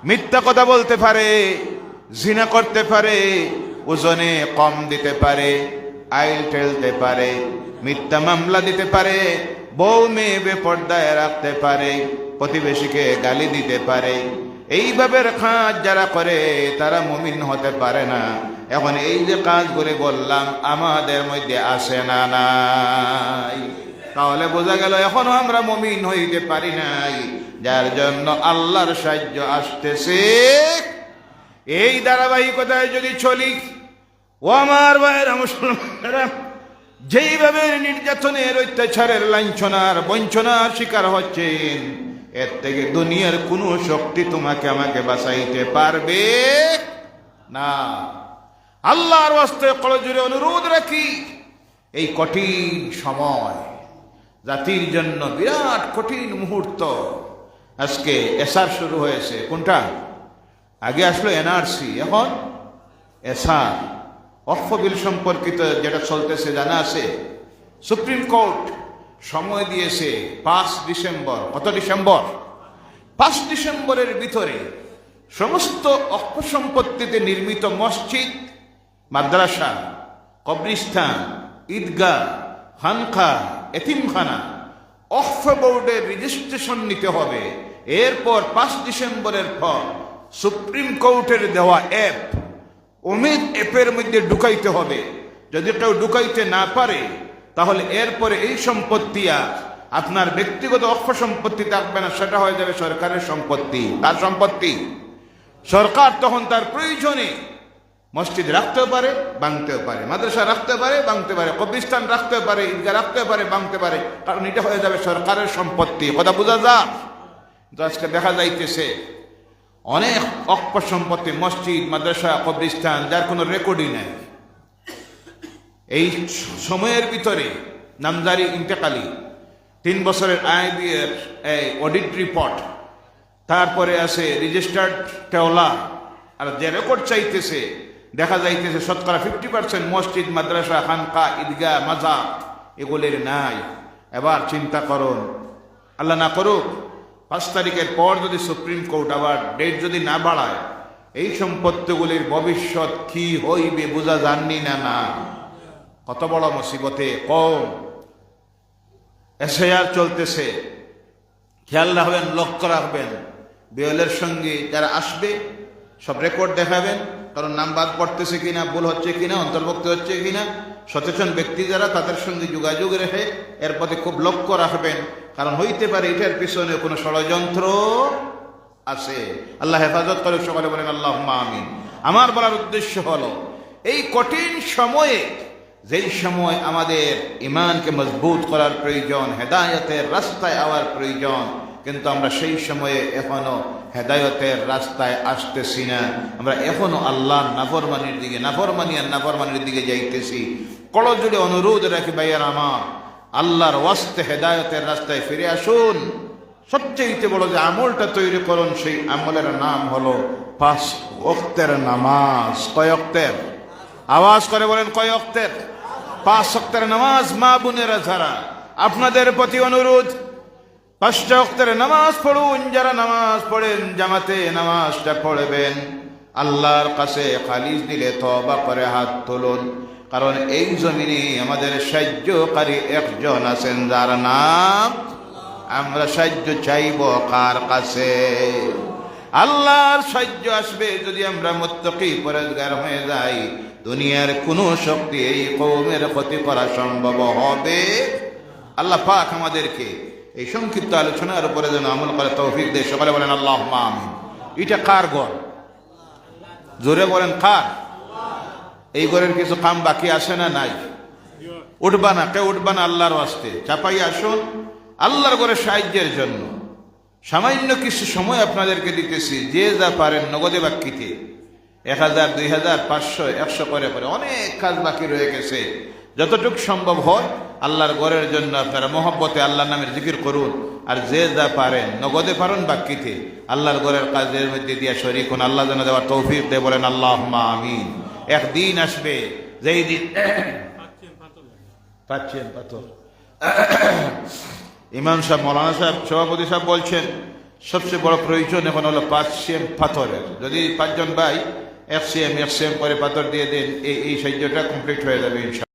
মিথ্যা কথা বলতে পারে, জিনা করতে পারে, ওজনে কম দিতে পারে, আইল ঠেলতে পারে, মিথ্যা মামলা দিতে পারে, বউ মেয়ে বেপর্দায় রাখতে পারে, প্রতিবেশীকে গালি দিতে পারে। এইভাবে কাজ যারা করে তারা মুমিন হতে পারে না। এখন এই যে কাজগুলি বললাম আমাদের মধ্যে আসে না নাই, তাহলে বোঝা গেল এখনো আমরা মুমিন হইতে পারি নাই, যার জন্য আল্লাহর সাহায্য আসতেছে। এই ধারাবাহিকতায় যদি চলি, ও আমার ভাইয়েরা মুসলমানেরা, যেইভাবে নির্যাতনের, অত্যাচারের, লাঞ্ছনার, বঞ্চনার শিকার হচ্ছেন, এর থেকে দুনিয়ার কোনো শক্তি তোমাকে আমাকে বাঁচাইতে পারবে না। আল্লাহর ওয়াস্তে করজোরে অনুরোধ রাখি, এই কঠিন সময় জাতির জন্য বিরাট কঠিন মুহূর্ত। আজকে এসআর শুরু হয়েছে। কোনটা? আগে আসলো এনআরসি, এখন এসআর। ওয়াকফ বিল সম্পর্কিত যেটা চলতেছে জানা আছে। সুপ্রিম কোর্ট সময় দিয়েছে 5 ডিসেম্বর। কত ডিসেম্বর? 5 ডিসেম্বরের ভিতরে সমস্ত ওয়াকফ সম্পত্তিতে নির্মিত মসজিদ, মাদ্রাসা, কবরস্থান, ঈদগাহ, খানকা, এতিমখানা ওয়াকফ বোর্ডের রেজিস্ট্রেশন নিতে হবে। এরপর 5 ডিসেম্বরের পর সুপ্রিম কোর্টের দেওয়া অ্যাপ, উমিদ অ্যাপের মধ্যে ঢুকাইতে হবে। যদি কেউ ঢুকাইতে না পারে তাহলে এরপরে এই সম্পত্তি আর আপনার ব্যক্তিগত ওয়াকফ সম্পত্তি থাকবে না, সেটা হয়ে যাবে সরকারের সম্পত্তি। তার সম্পত্তি। সরকার তখন তার প্রয়োজনে মসজিদ রাখতেও পারে, ভাঙতেও পারে, মাদ্রাসা রাখতে পারে, ভাঙতে পারে, কবরস্থান রাখতে পারে, ঈদগাহ রাখতে পারে, ভাঙতে পারে, কারণ এটা হয়ে যাবে সরকারের সম্পত্তি। কথা বোঝা যায়? তো আজকে দেখা যাইতেছে অনেক ওয়াকফ সম্পত্তি, মসজিদ, মাদ্রাসা, কবরস্থান, যার কোনো রেকর্ডই নাই। এই সময়ের ভিতরে নামজারি, ইন্তেকালি, 3 বছরের আইবিএর অডিট রিপোর্ট, তারপরে আছে রেজিস্টার্ড টেওলা, আর যে রেকর্ড চাইতেছে দেখা যাইতেছে শতকরা 50% মসজিদ, মাদ্রাসা, খানকা, ঈদগাহ, মাজার এগুলির নাই। এবার চিন্তা করুন, আল্লাহ না করুক 5 তারিখের পর যদি সুপ্রিম কোর্ট আবার ডেট যদি না বাড়ায়, এই সম্পত্তিগুলির ভবিষ্যৎ কি হইবে বোঝা যাননি না। না, কত বড় মুসিবতে কম। এসআইআর চলতেছে, খেয়াল রাখবেন, লক্ষ্য রাখবেন। বিএলের সঙ্গে যারা আসবে সব রেকর্ড দেখাবেন, কারণ নাম বাদ পড়তেছে কিনা, ভুল হচ্ছে কিনা, অন্তর্ভুক্ত হচ্ছে কিনা। সচেতন ব্যক্তি যারা, তাদের সঙ্গে যোগাযোগ রেখে এর প্রতি খুব লক্ষ্য রাখবেন, কারণ হইতে পারে এটার পিছনে কোনো ষড়যন্ত্র আছে। আল্লাহ হেফাজত করে। সকলে বলেন আল্লাহুম্মা আমিন। আমার বলার উদ্দেশ্য হলো, এই কঠিন সময়ে, যেই সময় আমাদের ঈমানকে মজবুত করার প্রয়োজন, হেদায়েতের রাস্তায় আওয়ার প্রয়োজন, কিন্তু আমরা সেই সময়ে এখনো হেদায়েতের রাস্তায় আসতেছি না। আমরা এখনো আল্লাহর নাফরমানির দিকে যাইতেছি। করজোড়ে অনুরোধ রাখি ভাইয়ার আমার, আল্লাহর ওয়াস্তে হেদায়েতের রাস্তায় ফিরে আসুন। সবচেয়ে বড় যে আমলটা তৈরি করুন, সেই আমলের নাম হলো 5 ওয়াক্তের নামাজ। কয় ওয়াক্তের? আওয়াজ করে বলেন, কয় ওয়াক্তের? 5 ওয়াক্তের নামাজ। মা বোনেরা যারা, আপনাদের প্রতি অনুরোধ, 5টা ওয়াক্তের নামাজ পড়ুন। যারা নামাজ পড়েন জামাতে নামাজটা পড়বেন। আল্লাহর কাছে খালিস দিলে তওবা করে হাত তুলুন, কারণ এই জমিনে আমাদের সাহায্যকারী একজন আছেন, যার নাম আমরা সাহায্য চাইব কার কাছে? আল্লাহর সাহায্য আসবে যদি আমরা মুত্তাকি পরহেজগার হয়ে যাই। দুনিয়ার কোনো শক্তি এই কওমের ক্ষতি করা সম্ভব হবে? আল্লাহ পাক আমাদেরকে এই সংক্ষিপ্ত আলোচনার উপরে যেন আমল করে তৌফিক দেয়। সকলে বলেন আল্লাহুম্মা আমিন। এটা কার ঘর? জোরে বলেন, কার? এই ঘরের কিছু কাম বাকি আছে না নাই? উঠবা না, কেউ উঠবা না। আল্লাহর ওয়াস্তে চাপাই আসুন আল্লাহর ঘরে সাহায্যের জন্য। সামান্য কিছু সময় আপনাদেরকে দিতেছি, যে যা পারেন নগদে বাক্যিতে 1000, 2000, 500, 100 করে অনেক কাজ বাকি রয়ে গেছে। যতটুক সম্ভব হয় আল্লাহর ঘরের জন্য আপনারা মহব্বতে আল্লাহর নামের জিকির করুন। আর যে যা পারেন, নগদে পারেন বাক্যিতে, আল্লাহর ঘরের কাজের মধ্যে দিয়া শরীক হন। আল্লাহ যেন দেওয়ার তৌফিক দিয়ে বলেন আল্লাহুম্মা আমিন। একদিন আসবে যেই দিন পাচ্ছেন পাথর। ইমাম সাহেব, মৌলানা সাহেব, সভাপতি সাহেব বলছেন সবচেয়ে বড় প্রয়োজন এখন হলো 5 cm পাথরের। যদি 5 জন ভাই 1 cm করে পাথর দিয়ে দেন, এই সাহায্যটা কমপ্লিট হয়ে যাবে ইনশাআল্লাহ।